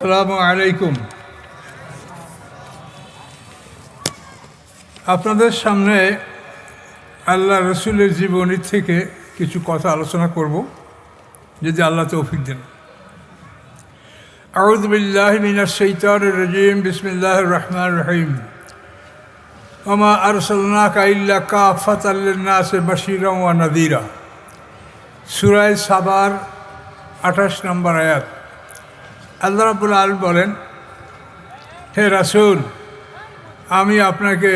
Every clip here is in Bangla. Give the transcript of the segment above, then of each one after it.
আসসালামু আলাইকুম। আপনাদের সামনে আল্লাহ রসুলের জীবনী থেকে কিছু কথা আলোচনা করব, যদি আল্লাহ তৌফিক দেন। আউযু বিল্লাহি মিনাশ শাইতানির রাজীম। বিসমিল্লাহির রহমানির রহিম। ওয়া মা আরসালনাকা ইল্লা কাফাতাল লিন-নাসি বাশীরান ওয়া নাযীরা। সূরা সাবার 28 নম্বর আয়াত। আল্লাহ রাব্বুল আলামিন বলেন, হে রাসূল, আমি আপনাকে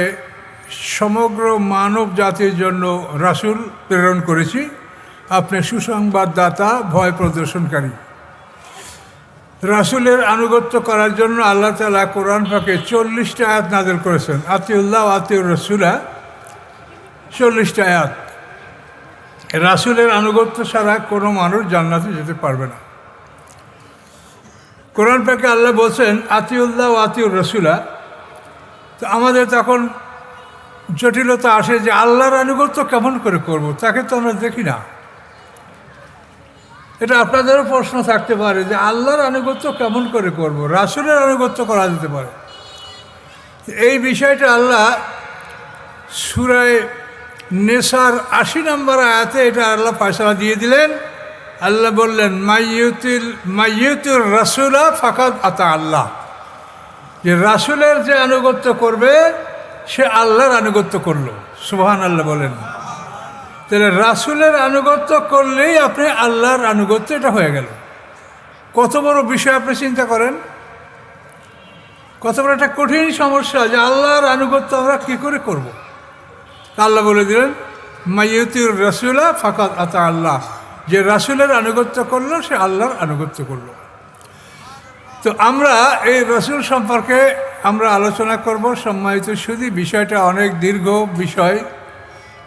সমগ্র মানব জাতির জন্য রাসূল প্রেরণ করেছি। আপনি সুসংবাদদাতা, ভয় প্রদর্শনকারী। রাসূলের আনুগত্য করার জন্য আল্লাহ তাআলা কোরআন পাকে 40টা আয়াত নাযিল করেছেন। আতিউল্লাহ ওয়া আতিউর রাসূলা, 40টা আয়াত। রাসূলের আনুগত্য ছাড়া কোনো মানুষ জান্নাতে যেতে পারবে না। কোরআন পাকে আল্লাহ বলছেন আতিউল্লাহ ওয়া আতিউর রাসূলা। তো আমাদের তখন জটিলতা আসে যে আল্লাহর আনুগত্য কেমন করে করব, তাকে তো আমরা দেখি না। এটা আপনাদেরও প্রশ্ন থাকতে পারে যে আল্লাহর আনুগত্য কেমন করে করব, রাসূলের আনুগত্য করা যেতে পারে। এই বিষয়টা আল্লাহ সূরা নিসার 80 নম্বর আয়াতে এটা আল্লাহ ফয়সালা দিয়ে দিলেন। আল্লাহ বললেন মাইয়ুতির রাসূলা ফাকাদ আতা আল্লাহ, যে রাসূলের যে আনুগত্য করবে সে আল্লাহর আনুগত্য করলো। সুবহানাল্লাহ বলেন। তাহলে রাসূলের আনুগত্য করলেই আপনি আল্লাহর আনুগত্য, এটা হয়ে গেল। কত বড় বিষয় আপনি চিন্তা করেন, কত বড় একটা কঠিন সমস্যা যে আল্লাহর আনুগত্য আমরা কী করে করব। আল্লাহ বলে দিলেন মাইয়ুতির রাসূলা ফাকাদ আতা আল্লাহ, যে রাসূলের আনুগত্য করলো সে আল্লাহর আনুগত্য করলো। তো আমরা এই রাসূল সম্পর্কে আমরা আলোচনা করব। সম্মানিত সুধী, বিষয়টা অনেক দীর্ঘ বিষয়,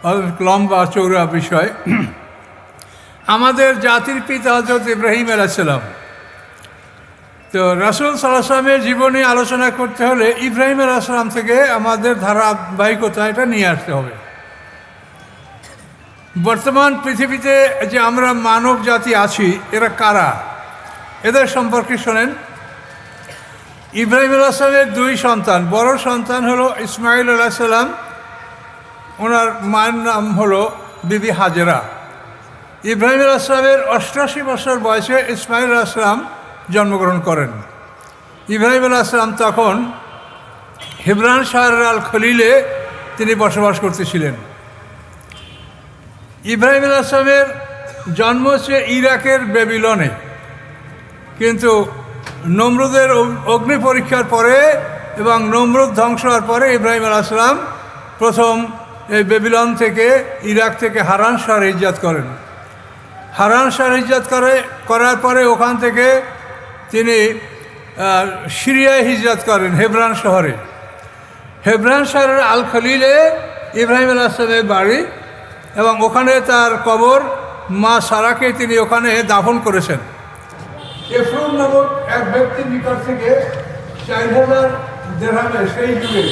অনেক লম্বা চৌড়া বিষয়। আমাদের জাতির পিতা হযরত ইব্রাহিম আলাইহিস সালাম। তো রাসূল সাল্লাল্লাহু আলাইহি ওয়াসাল্লামের জীবনী আলোচনা করতে হলে ইব্রাহিম আলাইহিস সালাম থেকে আমাদের ধারাবাহিকতা এটা নিয়ে আসতে হবে। বর্তমান পৃথিবীতে যে আমরা মানব জাতি আছি, এরা কারা, এদের সম্পর্কে শোনেন। ইব্রাহিম আলাইহিস সালামের 2 সন্তান। বড় সন্তান হলো ইসমাইল আলাইহিস সালাম, ওনার মায়ের নাম হলো বিবি হাজেরা। ইব্রাহিম আলাইহিস সালামের 88 বছর বয়সে ইসমাইল আলাইহিস সালাম জন্মগ্রহণ করেন। ইব্রাহিম আলাইহিস সালাম তখন হেবরান শহরের আল খলিলে তিনি বসবাস করতেছিলেন। ইব্রাহিম আলাইহিস সালামের জন্ম হচ্ছে ইরাকের বেবিলনে, কিন্তু নমরুদের অগ্নি পরীক্ষার পরে এবং নমরুদ ধ্বংস হওয়ার পরে ইব্রাহিম আলাইহিস সালাম প্রথম এই বেবিলন থেকে, ইরাক থেকে হারান শহরে হিজরত করেন। হারান শহরে হিজরত করার পরে ওখান থেকে তিনি সিরিয়ায় হিজরত করেন, হেবরান শহরে। হেবরান শহরের আল খলিলে ইব্রাহিম আলাইহিস সালামের বাড়ি, এবং ওখানে তার কবর। মা সারাকে তিনি ওখানে দাফন করেছেন। এফরুন নামক এক ব্যক্তির নিকট থেকে 4000 দিরহামে সেই যুগে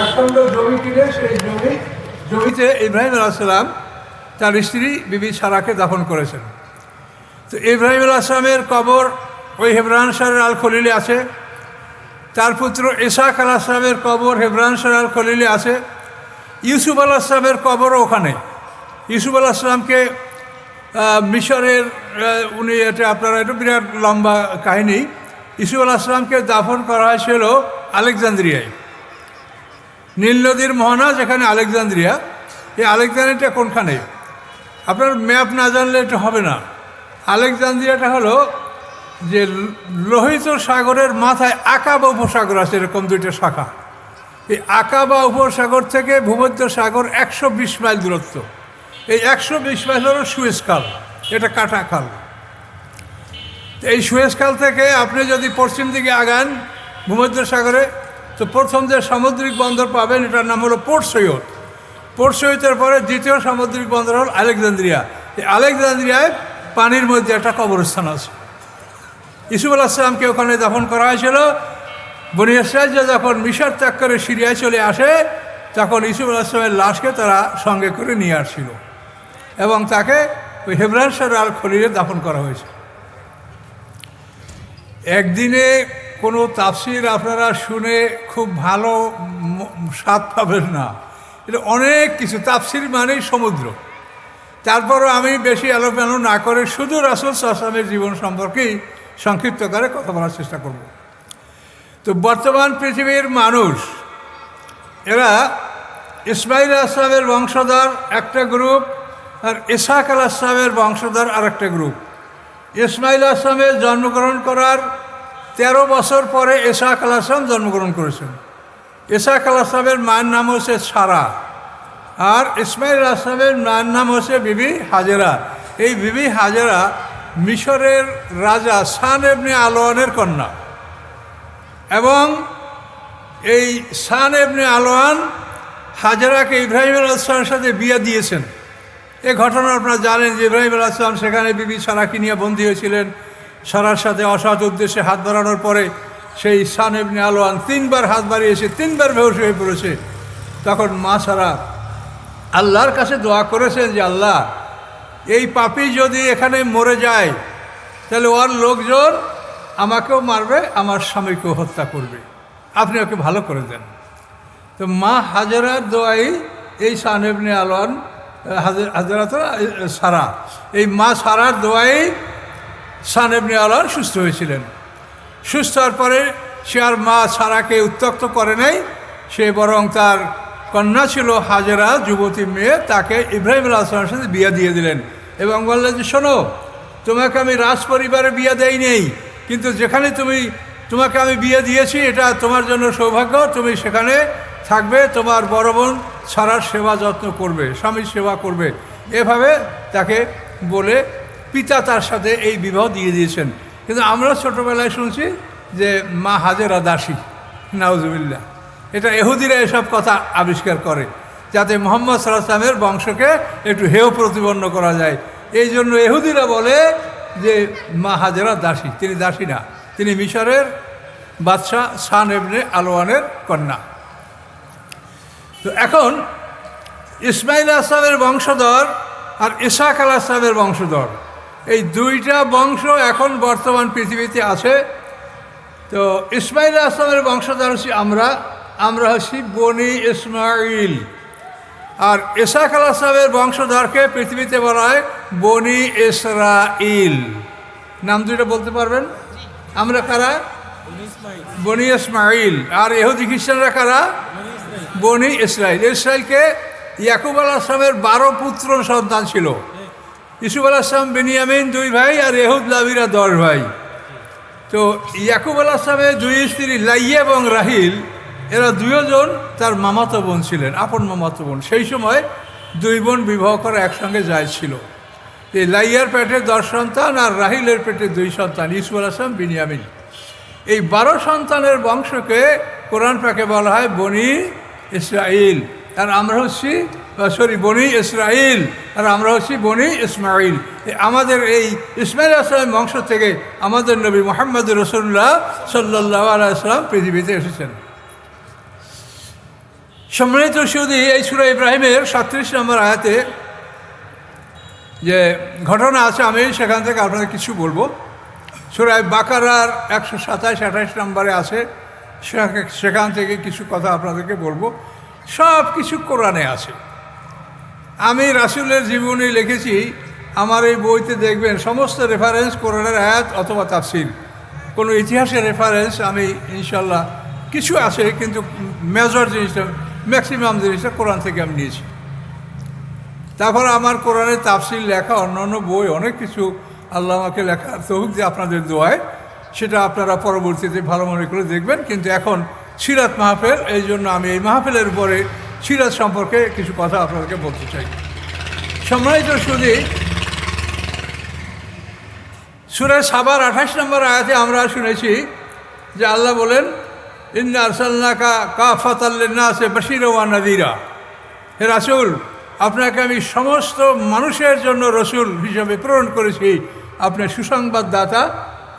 একখণ্ড জমি কিনে সেই জমিতে ইব্রাহিম আলাইহিস সালাম তার স্ত্রী বিবি সারাকে দাফন করেছেন। তো ইব্রাহিম আলাইহিস সালামের কবর ওই হেবরান শহরের আল খলিলে আছে। তার পুত্র ইসহাক আলাইহিস সালামের কবর হেবরান শহরের আল খলিলে আছে। ইউসুফ আলাইহিস সালামের কবরও ওখানে। ইউসুফ আলাইহিস সালামকে মিশরের উনি, এটা আপনারা, এটা বিরাট লম্বা কাহিনী। ইউসুফ আলাইহিস সালামকে দাফন করা হয়েছিল আলেকজান্দ্রিয়ায়, নীল নদীর মোহনা যেখানে আলেকজান্দ্রিয়া। এই আলেকজান্দ্রিয়াটা কোনখানে, আপনার ম্যাপ না জানলে এটা হবে না। আলেকজান্দ্রিয়াটা হলো যে লোহিত সাগরের মাথায় আকাবা উপসাগর আছে, এরকম 2টা শাখা। এই আকাবা উপসাগর থেকে ভূমধ্য সাগর 120 মাইল দূরত্ব। এই 120 মাইল হলো সুয়েজ খাল, এটা কাটা খাল। এই সুয়েজ খাল থেকে আপনি যদি পশ্চিম দিকে আগান ভূমধ্য সাগরে, তো প্রথম যে সামুদ্রিক বন্দর পাবেন এটার নাম হলো পোর্ট সৈয়দ। পোর্ট সৈয়দের পরে দ্বিতীয় সামুদ্রিক বন্দর হল আলেকজান্দ্রিয়া। এই আলেকজান্দ্রিয়ায় পানির মধ্যে একটা কবরস্থান আছে। ইউসুফ আলাইহিস সালামকে ওখানে দাফন করা হয়েছিল। বনী ইসরাঈল যখন মিশর ত্যাগ করে সিরিয়ায় চলে আসে, তখন ইউসুফ আলাইহিস সালামের লাশকে তারা সঙ্গে করে নিয়ে আসছিল এবং তাকে ওই হেবরান শহরের আল খলিলে দাফন করা হয়েছে। একদিনে কোনো তাফসির আপনারা শুনে খুব ভালো স্বাদ পাবেন না। এটা অনেক কিছু, তাফসির মানেই সমুদ্র। তারপরও আমি বেশি আলোচনা না করে শুধু রাসূল সাল্লাল্লাহু আলাইহি ওয়াসাল্লামের জীবন সম্পর্কেই সংক্ষিপ্ত করে কথা বলার চেষ্টা করব। তো বর্তমান পৃথিবীর মানুষ, এরা ইসমাঈল আলাইহিস সালামের বংশধর একটা গ্রুপ, আর ইসহাক আলাইহিস সালামের বংশধর আরেকটা গ্রুপ। ইসমাঈল আলাইহিস সালামের জন্মগ্রহণ করার 13 বছর পরে ইসহাক আলাইহিস সালাম জন্মগ্রহণ করেছেন। ইসহাক আলাইহিস সালামের মায়ের নাম হচ্ছে সারা, আর ইসমাঈল আলাইহিস সালামের মায়ের নাম হচ্ছে বিবি হাজেরা। এই বিবি হাজেরা মিশরের রাজা সান ইবনে আলওয়ানের কন্যা, এবং এই সান ইবনে আলওয়ান হাজেরাকে ইব্রাহিম আলাইহিস সালামের সাথে বিয়ে দিয়েছেন। এই ঘটনা আপনারা জানেন যে ইব্রাহিম আলাইহিস সালাম সেখানে বিবি সারাকে নিয়ে বন্দী হয়েছিলেন। সারার সাথে অসৎ উদ্দেশ্যে হাত বাড়ানোর পরে সেই সান ইবনে আলওয়ান 3 বার হাত বাড়িয়েছে, 3 বার বেহুশ হয়ে পড়েছে। তখন মা সারা আল্লাহর কাছে দোয়া করেছেন যে আল্লাহ, এই পাপী যদি এখানে মরে যায় তাহলে ওর লোকজন আমাকেও মারবে, আমার স্বামীকেও হত্যা করবে, আপনি ওকে ভালো করে দেন। তো মা হাজেরার দোয়াই এই সান ইবনে আলওয়ান, হাজেরা তো সারা, এই মা সারার দোয়াই সান ইবনে আলওয়ান সুস্থ হয়েছিলেন। সুস্থ হওয়ার পরে সে আর মা সারাকে উত্ত্যক্ত করে নাই, সে বরং তার কন্যা ছিল হাজেরা, যুবতী মেয়ে, তাকে ইব্রাহিম আলাইহিস সালামের সাথে বিয়ে দিয়ে দিলেন এবং বললেন যে শোনো, তোমাকে আমি রাজ পরিবারে বিয়ে দেই নেই, কিন্তু যেখানে তোমাকে আমি বিয়ে দিয়েছি এটা তোমার জন্য সৌভাগ্য, তুমি সেখানে থাকবে, তোমার বড় বোন সারার সেবা যত্ন করবে, স্বামীর সেবা করবে। এভাবে তাকে বলে পিতা তার সাথে এই বিবাহ দিয়ে দিয়েছেন। কিন্তু আমরা ছোটোবেলায় শুনছি যে মা হাজেরা দাসী, নাউজুবিল্লাহ। এটা ইহুদিরা এসব কথা আবিষ্কার করে যাতে মুহাম্মদ সাল্লাল্লাহু আলাইহি ওয়াসাল্লামের বংশকে একটু হেয় প্রতিপন্ন করা যায়। এই জন্য ইহুদিরা বলে যে মা হাজেরা দাসী। তিনি দাসী না, তিনি মিশরের বাদশাহ সান ইবনে আলওয়ানের কন্যা। তো এখন ইসমাঈল আলাইহিস সালামের বংশধর আর ইসহাক আলাইহিস সালামের বংশধর, এই দুইটা বংশ এখন বর্তমান পৃথিবীতে আছে। তো ইসমাঈল আলাইহিস সালামের বংশধর হচ্ছি আমরা হচ্ছি বনি ইসমাঈল, আর ইসহাক আলাইহিস সালামের বংশধরকে পৃথিবীতে বলা হয় বনি ইসরাঈল। নাম দুইটা বলতে পারবেন? আমরা কারা? বনি ইসমাঈল। আর ইহুদি খ্রিস্টানরা কারা? বনি ইসরাঈল। ইসরাঈলকে ইয়াকুব আলাইহিস সালামের 12 পুত্র সন্তান ছিল। ইউসুফ আলাইহিস সালাম, বেনিয়ামিন 2 ভাই, আর এহুদ লাবিরা 10 ভাই। তো ইয়াকুব আলাইহিস সালামের 2 স্ত্রী লাইয়া এবং রাহিল, এরা 2 জন তার মামাতো বোন ছিলেন, আপন মামাতো বোন। সেই সময় 2 বোন বিবাহ করা একসঙ্গে জায়েজ ছিল। এই লাইয়ার পেটে 10 সন্তান আর রাহিলের পেটে 2 সন্তান, ইউসুফ আলাইহিস সালাম, বেনিয়ামিন। এই 12 সন্তানের বংশকে কোরআন পাকে বলা হয় বনি ইসরাঈল। আর আমরা হচ্ছি বনি ইসরাঈল, আর আমরা হচ্ছি বনি ইসমাঈল। আমাদের এই ইসমাঈল আলাইহিস সালামের বংশ থেকে আমাদের নবী মুহাম্মদ রাসূলুল্লাহ সাল্লাল্লাহু আলাইহি ওয়াসাল্লাম পৃথিবীতে এসেছেন। সম্মানিত সুধী, এই সূরা ইব্রাহিমের 37 নম্বর আয়াতে যে ঘটনা আছে, আমি সেখান থেকে আপনাদের কিছু বলবো। সূরা বাকারার 127-28 নম্বরে আছে, সেখান থেকে কিছু কথা আপনাদেরকে বলবো। সব কিছু কোরআনে আছে। আমি রাসূলের জীবনী লিখেছি, আমার এই বইতে দেখবেন সমস্ত রেফারেন্স কোরআনের আয়াত অথবা তাফসীর। কোনো ইতিহাসের রেফারেন্স আমি ইনশাল্লাহ কিছু আছে, কিন্তু মেজর জিনিসটা, ম্যাক্সিমাম জিনিসটা কোরআন থেকে আমি নিয়েছি। তারপর আমার কোরআনের তাফসীর লেখা অন্যান্য বই, অনেক কিছু আল্লাহ আমাকে লেখার তৌফিক দিয়ে আপনাদের দোয়ায়, সেটা আপনারা পরবর্তীতে ভালো মনে করে দেখবেন। কিন্তু এখন সিরাত মাহফিল, এই জন্য আমি এই মাহফিলের উপরে সিরাত সম্পর্কে কিছু কথা আপনাদেরকে বলতে চাই। সম্মানিত সুধী, সূরা সাবার 28 নম্বর আয়াতে আমরা শুনেছি যে আল্লাহ বলেন, ইন্না আরসালনাকা কাফাতাল লিন্নাসি বাশীরাও ওয়া নাযীরা। হে রাসূল, আপনাকে আমি সমস্ত মানুষের জন্য রসুল হিসাবে প্রেরণ করেছি। আপনি সুসংবাদদাতা,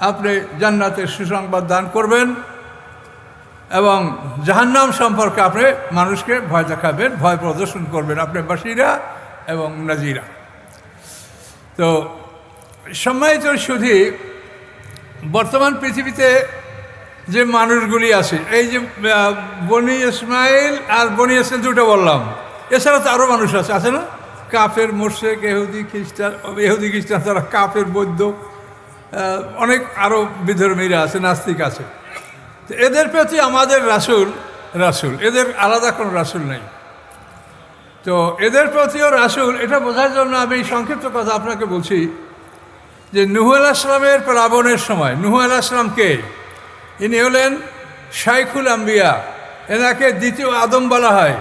আপনি জান্নাতের সুসংবাদ দান করবেন এবং জাহান্নাম সম্পর্কে আপনি মানুষকে ভয় দেখাবেন, ভয় প্রদর্শন করবেন। আপনি বাশীরা এবং নাযীরা। তো সম্মানিত সুধী, বর্তমান পৃথিবীতে যে মানুষগুলি আছে, এই যে বনি ইসমাইল আর বনি ইসমাইল দুটো বললাম, এছাড়া তো আরও মানুষ আছে না? কাফের, মোশেক, ইহুদি খ্রিস্টান, তারা কাফের, বৌদ্ধ, অনেক আরও বিধর্মীরা আছে, নাস্তিক আছে। তো এদের প্রতি আমাদের রাসূল, এদের আলাদা কোনো রাসূল নেই। তো এদের প্রতিও রাসূল, এটা বোঝার জন্য আমি সংক্ষিপ্ত কথা আপনাকে বলছি যে নূহ আলাইহিস সালামের প্লাবনের সময়, নূহ আলাইহিস সালাম কে? ইনি হলেন শাইখুল আম্বিয়া, এনাকে দ্বিতীয় আদম বলা হয়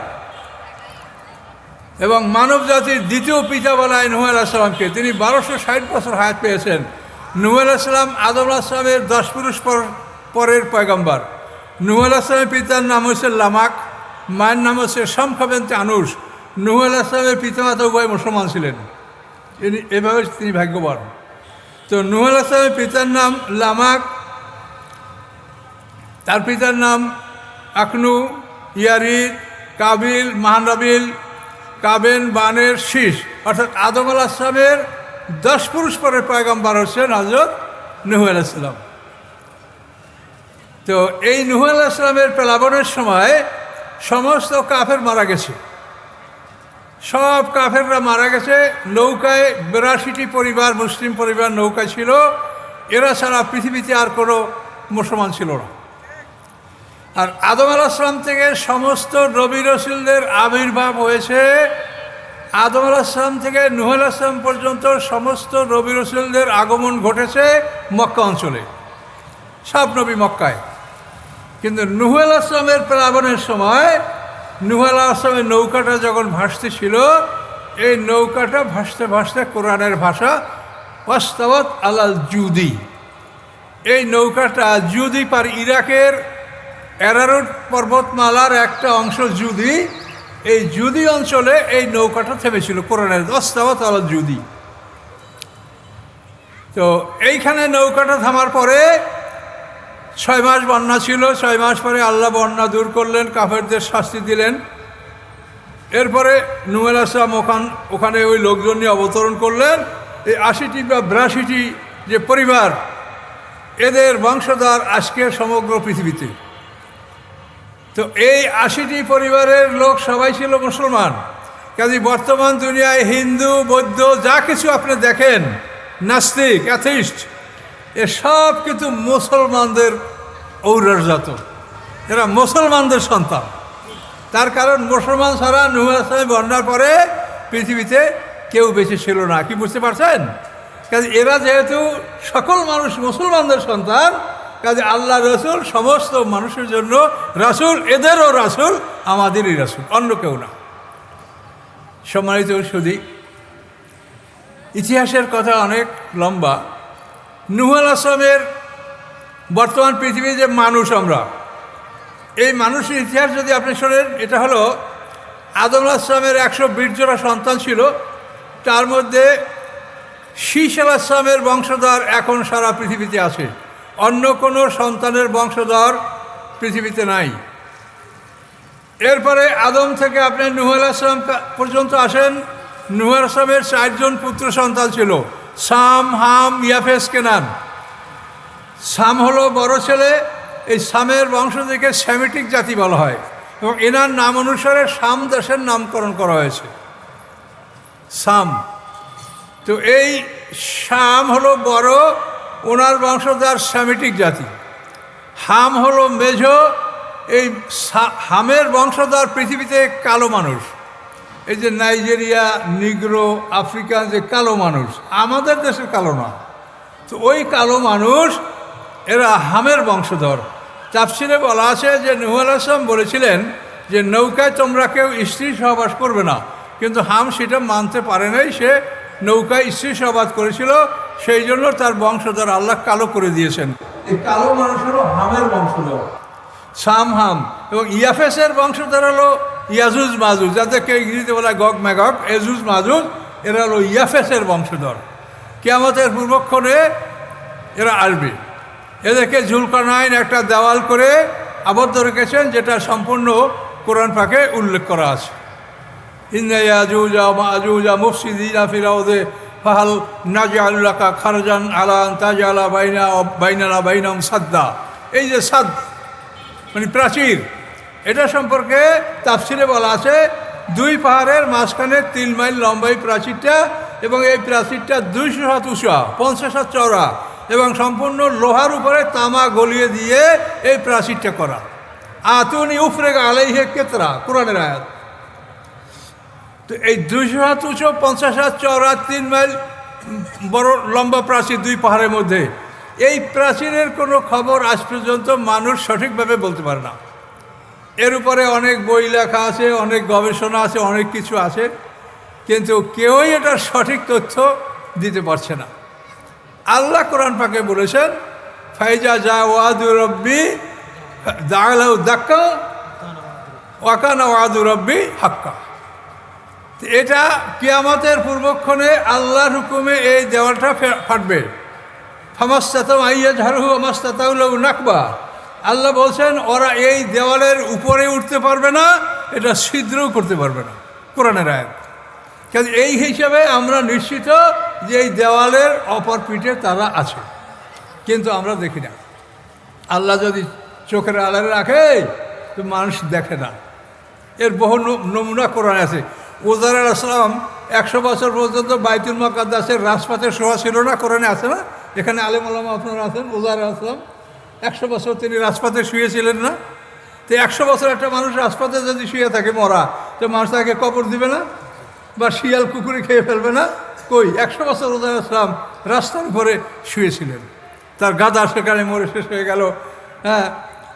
এবং মানব জাতির দ্বিতীয় পিতা বলা হয় নূহ আলাইহিস সালামকে। তিনি 1260 বছর হায়াত পেয়েছেন। নূহ আলাইহিস সালাম আদম আলাইহিস সালামের 10 পুরুষ পরের পয়গম্বর। নূহ আলাইহিস সালামের পিতার নাম হচ্ছে লামাক, মায়ের নাম হচ্ছে শামখা বিনতে আনুস। নূহ আলাইহিস সালামের পিতামাতা উভয় মুসলমান ছিলেন, এভাবে তিনি ভাগ্যবান। তো নূহ আলাইহিস সালামের পিতার নাম লামাক, তার পিতার নাম আকনু, ইয়ারিদ, কাবিল, মাহানরাবিল, কাবেন, বানের, শীষ, অর্থাৎ আদম আলাইহিস সালামের 10 পুরুষ পরের পয়গম্বর হচ্ছেন হযরত নূহ আলাইহিস সালাম। তো এই নূহ আলাইহিস সালামের প্লাবনের সময় সমস্ত কাফের মারা গেছে, সব কাফেররা মারা গেছে। নৌকায় 82টি পরিবার, মুসলিম পরিবার নৌকায় ছিল। এরা ছাড়া পৃথিবীতে আর কোনো মুসলমান ছিল না। আর আদম আলাইহিস সালাম থেকে সমস্ত নবী রাসূলদের আবির্ভাব হয়েছে। আদম আলাইহিস সালাম থেকে নূহ আলাইহিস সালাম পর্যন্ত সমস্ত নবী রাসূলদের আগমন ঘটেছে মক্কা অঞ্চলে, সব নবী মক্কায়। কিন্তু নূহ আলাইহিস সালামের প্লাবনের সময় নূহ আলাইহিস সালামের নৌকাটা যখন ভাসতেছিল, এই নৌকাটা ভাসতে ভাসতে কোরআনের ভাষা ওয়াস্তাওয়াত আলাল জুদি, এই নৌকাটা জুদি পার, ইরাকের অ্যারারুট পর্বতমালার একটা অংশ জুদি, এই জুদি অঞ্চলে এই নৌকাটা থেমেছিল কোরআনের ওয়াস্তাওয়াত আলাল জুদি। তো এইখানে নৌকাটা থামার পরে 6 মাস বন্যা ছিল। 6 মাস পরে আল্লাহ বন্যা দূর করলেন, কাফেরদের শাস্তি দিলেন। এরপরে নূহ আলাইহিস সালাম ওখানে ওই লোকজন নিয়ে অবতরণ করলেন। এই 80টি বা 82টি যে পরিবার, এদের বংশধর আজকে সমগ্র পৃথিবীতে। তো এই 80টি পরিবারের লোক সবাই ছিল মুসলমান। কাজে বর্তমান দুনিয়ায় হিন্দু, বৌদ্ধ যা কিছু আপনি দেখেন, নাস্তিক, অ্যাথিস্ট, এসব কিন্তু মুসলমানদের ঔরজাত, এরা মুসলমানদের সন্তান। তার কারণ মুসলমান ছাড়া নূহ আলাইহিস সালাম বন্যার পরে পৃথিবীতে কেউ বেঁচে ছিল না। কি বুঝতে পারছেন? কাজে এরা যেহেতু সকল মানুষ মুসলমানদের সন্তান, কাজে আল্লাহ রাসূল সমস্ত মানুষের জন্য রাসূল, এদেরও রাসূল, আমাদেরই রাসূল, অন্য কেউ না। সম্মানিত সুধী, ইতিহাসের কথা অনেক লম্বা। নূহ আলাইহিস সালামের বর্তমান পৃথিবীর যে মানুষ, আমরা এই মানুষের ইতিহাস যদি আপনি শোনেন, এটা হলো আদম আলাইহিস সালামের 120 জোড়া সন্তান ছিল। তার মধ্যে শীষ আলাইহিস সালামের বংশধর এখন সারা পৃথিবীতে আছে, অন্য কোনো সন্তানের বংশধর পৃথিবীতে নাই। এরপরে আদম থেকে আপনি নূহ আলাইহিস সালাম পর্যন্ত আসেন। নূহ আলাইহিস সালামের 4 জন পুত্র সন্তান ছিল, সাম, হাম, ইয়াফেস, কেনান। সাম হলো বড় ছেলে। এই সামের বংশ থেকে সেমিটিক জাতি বলা হয় এবং এনার নাম অনুসারে সাম দেশের নামকরণ করা হয়েছে, সাম। তো এই সাম হলো বড়, ওনার বংশধর সেমিটিক জাতি। হাম হলো মেঝ, এই হামের বংশধর পৃথিবীতে কালো মানুষ। এই যে নাইজেরিয়া, নিগ্রো, আফ্রিকান যে কালো মানুষ, আমাদের দেশের কালো না। তো ওই কালো মানুষ, এরা হামের বংশধর। তাফসিরে বলা আছে যে নূহ আলাইহিস সালাম বলেছিলেন যে নৌকায় তোমরা কেউ স্ত্রী সহবাস করবে না, কিন্তু হাম সেটা মানতে পারে নাই। সে নৌকায় স্ত্রী সহবাস করেছিল, সেই জন্য তার বংশধর আল্লাহ কালো করে দিয়েছেন। এই কালো মানুষ হলো হামের বংশধর, সাম, হাম। এবং ইয়াফেসের বংশধর হলো ইয়াজুজ মাজুজ, যাদেরকে ইংরেজিতে বলা গগ ম্যাগগ, এজুজ মাজুজ, এরা হলো ইয়াফেসের বংশধর। কিয়ামতের পূর্বক্ষণে এরা আসবে। এদেরকে জুলকারনাইন একটা দেওয়াল করে আবদ্ধ রেখেছেন, যেটা সম্পূর্ণ কোরআন পাকে উল্লেখ করা আছে। ইন্না ইয়াজুজা মাজুজা মুফসিদিনা ফিল আরদি ফাহাল নাজআলু লাকা খারজান আলা আন তাজআলা বাইনানা বাইনাহুম সাদ্দা। এই যে সাদ মানে প্রাচীর, এটা সম্পর্কে তাফসিরে বলা আছে 2 পাহাড়ের মাঝখানে 3 মাইল লম্বা এই প্রাচীরটা, এবং এই প্রাচীরটা 200 হাত উঁচা, 50 হাত চওড়া, এবং সম্পূর্ণ লোহার উপরে তামা গলিয়ে দিয়ে এই প্রাচীরটা করা। আতুনি উফরেগ আলাইহে কেতরা, কোরআনের আয়াত। তো এই 200 হাত উঁচু, 50 হাত চওড়া, 3 মাইল বড় লম্বা প্রাচীর 2 পাহাড়ের মধ্যে, এই প্রাচীরের কোনো খবর আজ পর্যন্ত মানুষ সঠিকভাবে বলতে পারে না। এর উপরে অনেক বই লেখা আছে, অনেক গবেষণা আছে, অনেক কিছু আছে, কিন্তু কেউই এটার সঠিক তথ্য দিতে পারছে না। আল্লাহ কোরআন পাকে বলেছেন, ফাইজা যা ওয়াদু রব্বি দালাউ দাক্কা ওয়াকানা ওয়াদু রব্বি হাক্কা। এটা কিয়ামতের পূর্বক্ষণে আল্লাহর হুকুমে এই দেওয়ালটা ফাটবে। ফামাস্তাতাউ আইয়াজহারহু ওয়ামাস্তাতাউ লাহু নাকবা। আল্লাহ বলছেন ওরা এই দেওয়ালের উপরে উঠতে পারবে না, এটা ছিদ্রও করতে পারবে না, কোরআনের আয়াত। কাজে এই হিসাবে আমরা নিশ্চিত যে এই দেওয়ালের অপর পিঠে তারা আছে, কিন্তু আমরা দেখি না। আল্লাহ যদি চোখের আড়ালে রাখে তো মানুষ দেখে না। এর বহু নমুনা কোরআনে আছে। উজার আলাইহিসসালাম 100 বছর পর্যন্ত বাইতুল মুকাদ্দাসের রাজপাতে শোয়া ছিল না, কোরআনে আছে না? এখানে আলেম ওলামা আপনারা আছেন। উজার আলাইহিসসালাম 100 বছর তিনি রাজপাতে শুয়েছিলেন না? তো 100 বছর একটা মানুষ রাজপাতে যদি শুয়ে থাকে মরা, তো মানুষ তাকে কবর দিবে না? বা শিয়াল কুকুরে খেয়ে ফেলবে না? কই, 100 বছর উজার আলাইহিসসালাম রাস্তার উপরে শুয়েছিলেন। তার গাদা সেখানে মরে শেষ হয়ে গেল। হ্যাঁ,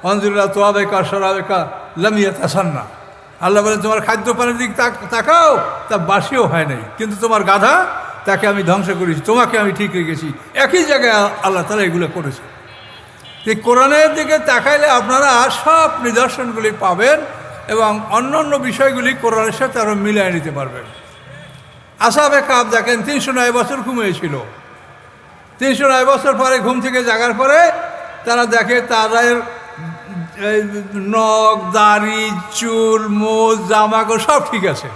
অঞ্জুল্লাহ তোয়াবেকা সরাবেকা লামিয়া তাসান্না। আল্লাহ বলেন তোমার খাদ্য পানির দিক তাকাও, তা বাসিও হয় নাই, কিন্তু তোমার গাধা তাকে আমি ধ্বংস করেছি, তোমাকে আমি ঠিক রেখেছি। একই জায়গায় আল্লাহ তাআলা এগুলো করেছে। এই কোরআনের দিকে তাকাইলে আপনারা সব নিদর্শনগুলি পাবেন, এবং অন্য অন্য বিষয়গুলি কোরআনের সাথে আরও মিলিয়ে নিতে পারবেন। আসহাবে কাহফ দেখেন 309 বছর ঘুমিয়েছিল। 309 বছর পরে ঘুম থেকে জাগার পরে তারা দেখে তাদের নখ, দাড়ি, চুল, মোজ, জামাকাপড় সব ঠিক আছে।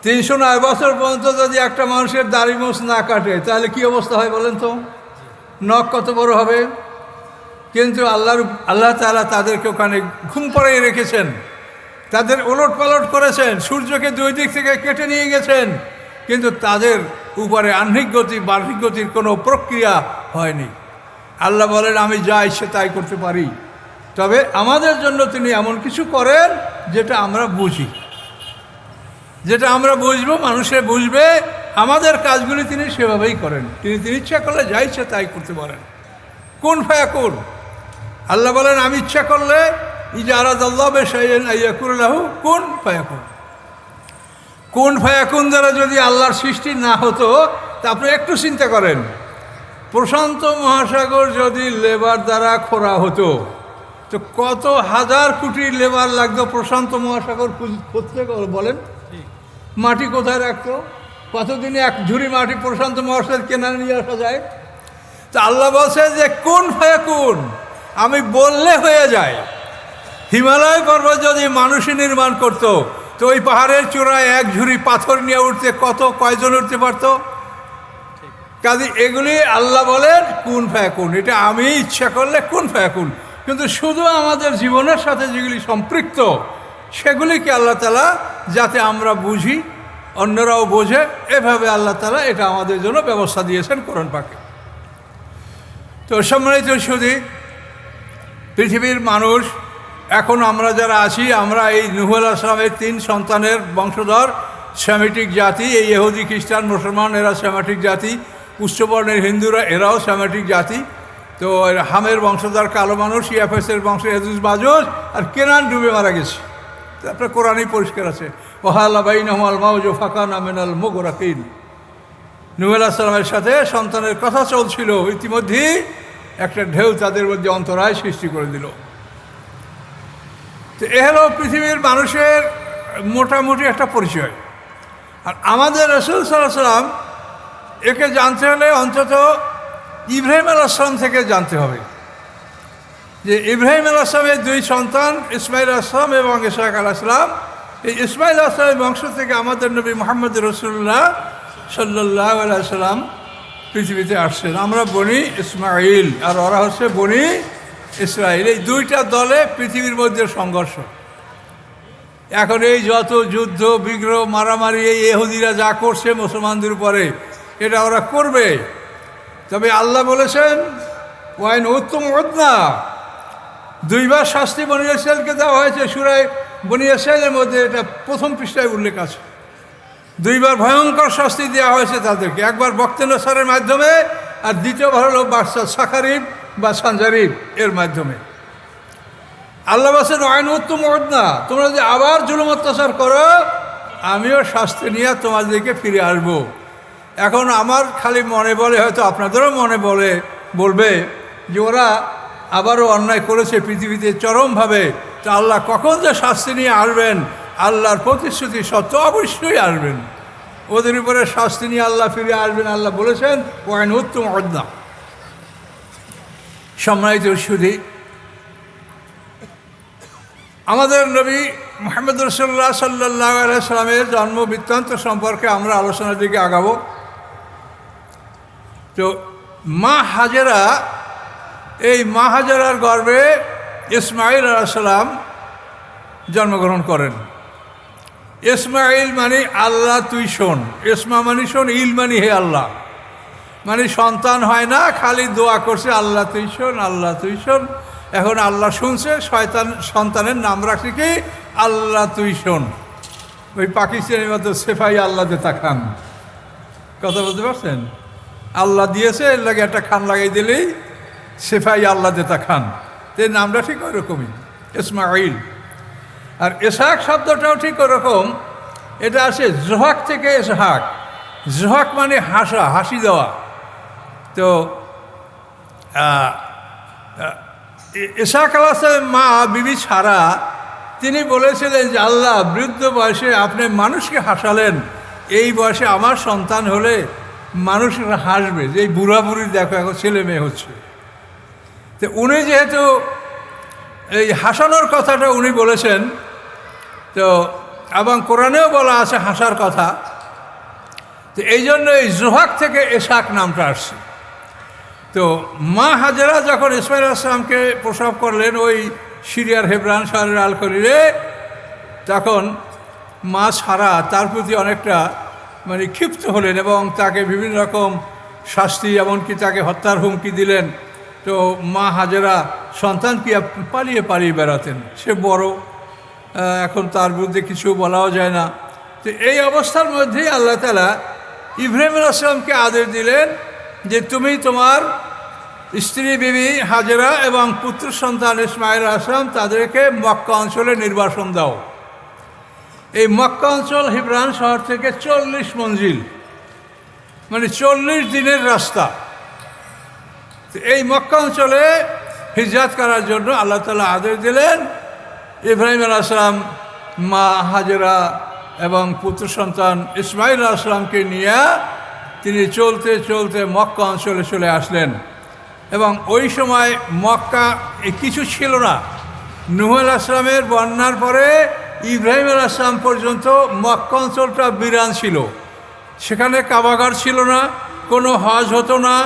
309 বছর পর্যন্ত যদি একটা মানুষের দাড়ি মোজ না কাটে তাহলে কি অবস্থা হয় বলেন তো? নখ কত বড় হবে? কিন্তু আল্লাহ তাআলা তাদেরকে ওখানে ঘুম পাড়িয়ে রেখেছেন, তাদের ওলট পালট করেছেন, সূর্যকে 2 দিক থেকে কেটে নিয়ে গেছেন, কিন্তু তাদের উপরে আহ্নিক গতি বার্ষিক গতির কোনো প্রক্রিয়া হয়নি। আল্লাহ বলেন আমি যা ইচ্ছে তাই করতে পারি, তবে আমাদের জন্য তিনি এমন কিছু করেন যেটা আমরা বুঝি, যেটা আমরা বুঝবো, মানুষে বুঝবে। আমাদের কাজগুলি তিনি সেভাবেই করেন। তিনি ইচ্ছা করলে যা ইচ্ছে তাই করতে পারেন। কুন ফায়াকুন। আল্লাহ বলেন আমি ইচ্ছা করলে ইজা আরাদাল্লাহু বিশাইইন আইয়াকুল লাহু কুন ফায়াকুন। কুন ফায়াকুন দ্বারা যদি আল্লাহর সৃষ্টি না হতো, তা আপনি একটু চিন্তা করেন, প্রশান্ত মহাসাগর যদি লেবার দ্বারা খোঁড়া হতো তো কত হাজার কোটি লেবার লাগতো প্রশান্ত মহাসাগর খুঁজতে, বলেন? মাটি কোথায় রাখতো? কতদিনে 1 ঝুড়ি মাটি প্রশান্ত মহাসাগর কেনা নিয়ে আসা যায়? তা আল্লাহ বলছে যে কুন ফায়াকুন, আমি বললে হয়ে যায়। হিমালয় পর্বত যদি মানুষই নির্মাণ করত, তো ওই পাহাড়ের চূড়ায় 1 ঝুড়ি পাথর নিয়ে উঠতে কয়জন উঠতে পারত? কাজে এগুলি আল্লাহ বলেন কুন ফায়াকুন, এটা আমি ইচ্ছা করলে কুন ফায়াকুন। কিন্তু শুধু আমাদের জীবনের সাথে যেগুলি সম্পৃক্ত সেগুলিকে আল্লাহ তাআলা যাতে আমরা বুঝি, অন্যরাও বোঝে, এভাবে আল্লাহ তাআলা এটা আমাদের জন্য ব্যবস্থা দিয়েছেন কোরআন পাকে। তো সম্মানিত সুধী, পৃথিবীর মানুষ এখন আমরা যারা আছি, আমরা এই নূহ আলাইহিস সালামের 3 সন্তানের বংশধর, সেমিটিক জাতি। এই ইহুদি খ্রিস্টান মুসলমান এরা সেমিটিক জাতি, উচ্চবর্ণের হিন্দুরা এরাও সেমিটিক জাতি। তো হামের বংশধর কালো মানুষ, ইয়াফেসের বংশ ইয়াজুজ মাজুজ, আর কেনান ডুবে মারা গেছে। তারপরে কোরআনই পরিষ্কার আছে, ওয়াহালা বাইনাহুমাল মাউজু ফাকানা মিনাল মুগরাকিন। নূহ আলাইহিস সালামের সাথে সন্তানের কথা চলছিল, ইতিমধ্যেই একটা ঢেউ তাদের মধ্যে অন্তরায় সৃষ্টি করে দিল। তো এ হলো পৃথিবীর মানুষের মোটামুটি একটা পরিচয়। আর আমাদের রাসূল সাল্লাল্লাহু আলাইহি ওয়াসাল্লাম একে জানতে হলে অন্তত ইব্রাহিম আলাইহিস সালাম থেকে জানতে হবে যে ইব্রাহিম আলাইহিস সালামের 2 সন্তান ইসমাইল আলাইহিস সালাম এবং ইসহাক আলাইহিস সালাম, এই ইসমাইল আলাইহিস সালামের বংশ থেকে আমাদের নবী মুহাম্মদ রাসূলুল্লাহ সাল্লাল্লাহু আলাইহি সাল্লাম পৃথিবীতে আসছেন। আমরা বনি ইসমাইল আর ওরা হচ্ছে বনি ইসরায়েল, এই দুইটা দলে পৃথিবীর মধ্যে সংঘর্ষ। এখন এই যত যুদ্ধ বিগ্রহ মারামারি এই ইহুদিরা যা করছে মুসলমানদের উপরে, এটা ওরা করবে। তবে আল্লাহ বলেছেন ওয়াইন উত্তম ওদনা, দুইবার শাস্তি বনী ইসরাইলকে দেওয়া হয়েছে সূরা বনী ইসরাইলের মধ্যে, এটা প্রথম পৃষ্ঠায় উল্লেখ আছে। দুইবার ভয়ঙ্কর শাস্তি দেওয়া হয়েছে তাদেরকে, একবার বক্তেনসারের মাধ্যমে আর দ্বিতীয়বার হলো বাদশা সাখারিব বা সানজারিব এর মাধ্যমে। আল্লাহ বলছেন আইন উত্তম ওদনা, তোমরা যদি আবার জুলুম অত্যাচার করো আমিও শাস্তি নিয়ে তোমাদেরকে ফিরে আসবো। এখন আমার খালি মনে বলে, হয়তো আপনাদেরও মনে বলবে যে ওরা আবারও অন্যায় করেছে পৃথিবীতে চরমভাবে, তা আল্লাহ কখন যে শাস্তি নিয়ে আসবেন, আল্লাহর প্রতিশ্রুতি সত্য, অবশ্যই আসবেন। ওদের উপরে শাস্তি নিয়ে আল্লাহ ফিরে আসবেন, আল্লাহ বলেছেন ওয়াইন উত্তম ওদনা। সম্মানিত সুধী, আমাদের নবী মুহাম্মদ রাসূলুল্লাহ সাল্লাল্লাহু আলাইহি সাল্লামের জন্ম বৃত্তান্ত সম্পর্কে আমরা আলোচনার দিকে আগাবো। তো মা হাজেরা, এই মা হাজেরার গর্ভে ইসমাইল আলাইহিস সালাম জন্মগ্রহণ করেন। ইসমাইল মানে আল্লাহ তুই শোন, ইসমা মানে শোন, ইল মানে হে আল্লাহ, মানে সন্তান হয় না, খালি দোয়া করছে আল্লাহ তুই শোন, আল্লাহ তুই শোন। এখন আল্লাহ শুনছে, সন্তানের নাম রাখছে কি আল্লাহ তুই শোন। ওই পাকিস্তানের মতো সেফাই আল্লাহ দেতা খান, কথা বলতে পারছেন? আল্লাহ দিয়েছে, এর লাগে একটা খান লাগাই দিলেই সেফাই আল্লাহ দেতা খান, এর নামটা ঠিক ওরকমই ইসমাইল। আর ইসহাক শব্দটাও ঠিক ওরকম, এটা আসে জোহাক থেকে ইসহাক। জোহাক মানে হাসা, হাসি দেওয়া। তো ইসহাক আলাইহিস সালামের মা বিবি সারা, তিনি বলেছিলেন যে আল্লাহ বৃদ্ধ বয়সে আপনি মানুষকে হাসালেন, এই বয়সে আমার সন্তান হলে মানুষরা হাসবে, যে এই বুড়া বুড়ির দেখো এখন ছেলে মেয়ে হচ্ছে। তো উনি যেহেতু এই হাসানোর কথাটা উনি বলেছেন, তো এবং কোরআনেও বলা আছে হাসার কথা, তো এই জন্য এই জোহাক থেকে ইসহাক নামটা আসছে। তো মা হাজেরা যখন ইসমাইল আলাইহিস সালামকে প্রসব করলেন ওই সিরিয়ার হেবরান শহরের আল খলিলে, তখন মা সারা তার প্রতি অনেকটা মানে ক্ষিপ্ত হলেন এবং তাকে বিভিন্ন রকম শাস্তি, এমনকি তাকে হত্যার হুমকি দিলেন। তো মা হাজেরা সন্তানকে পালিয়ে পালিয়ে বেড়াতেন, সে বড়, এখন তার বিরুদ্ধে কিছু বলাও যায় না। তো এই অবস্থার মধ্যেই আল্লাহ তাআলা ইব্রাহিম আলাইহিস সালামকে আদেশ দিলেন যে তুমি তোমার স্ত্রী বিবি হাজেরা এবং পুত্র সন্তান ইসমাইল আলাইহিস সালাম তাদেরকে মক্কা অঞ্চলে নির্বাসন দাও। এই মক্কা অঞ্চল হিব্রান শহর থেকে 40 মঞ্জিল, মানে 40 দিনের রাস্তা। এই মক্কা অঞ্চলে হিজরত করার জন্য আল্লাহ তাআলা আদেশ দিলেন। ইব্রাহিম আলাইহিস সালাম মা হাজেরা এবং পুত্র সন্তান ইসমাইল আলাইহিস সালামকে নিয়ে তিনি চলতে চলতে মক্কা অঞ্চলে চলে আসলেন। এবং ওই সময় মক্কা কিছু ছিল না। নূহ আলাইহিস সালামের বন্যার পরে ইব্রাহিম আলাইহিস সালাম পর্যন্ত মক্কা অঞ্চলটা বিরান ছিল। সেখানে কাবাঘর ছিল না, কোনো হজ হতো না,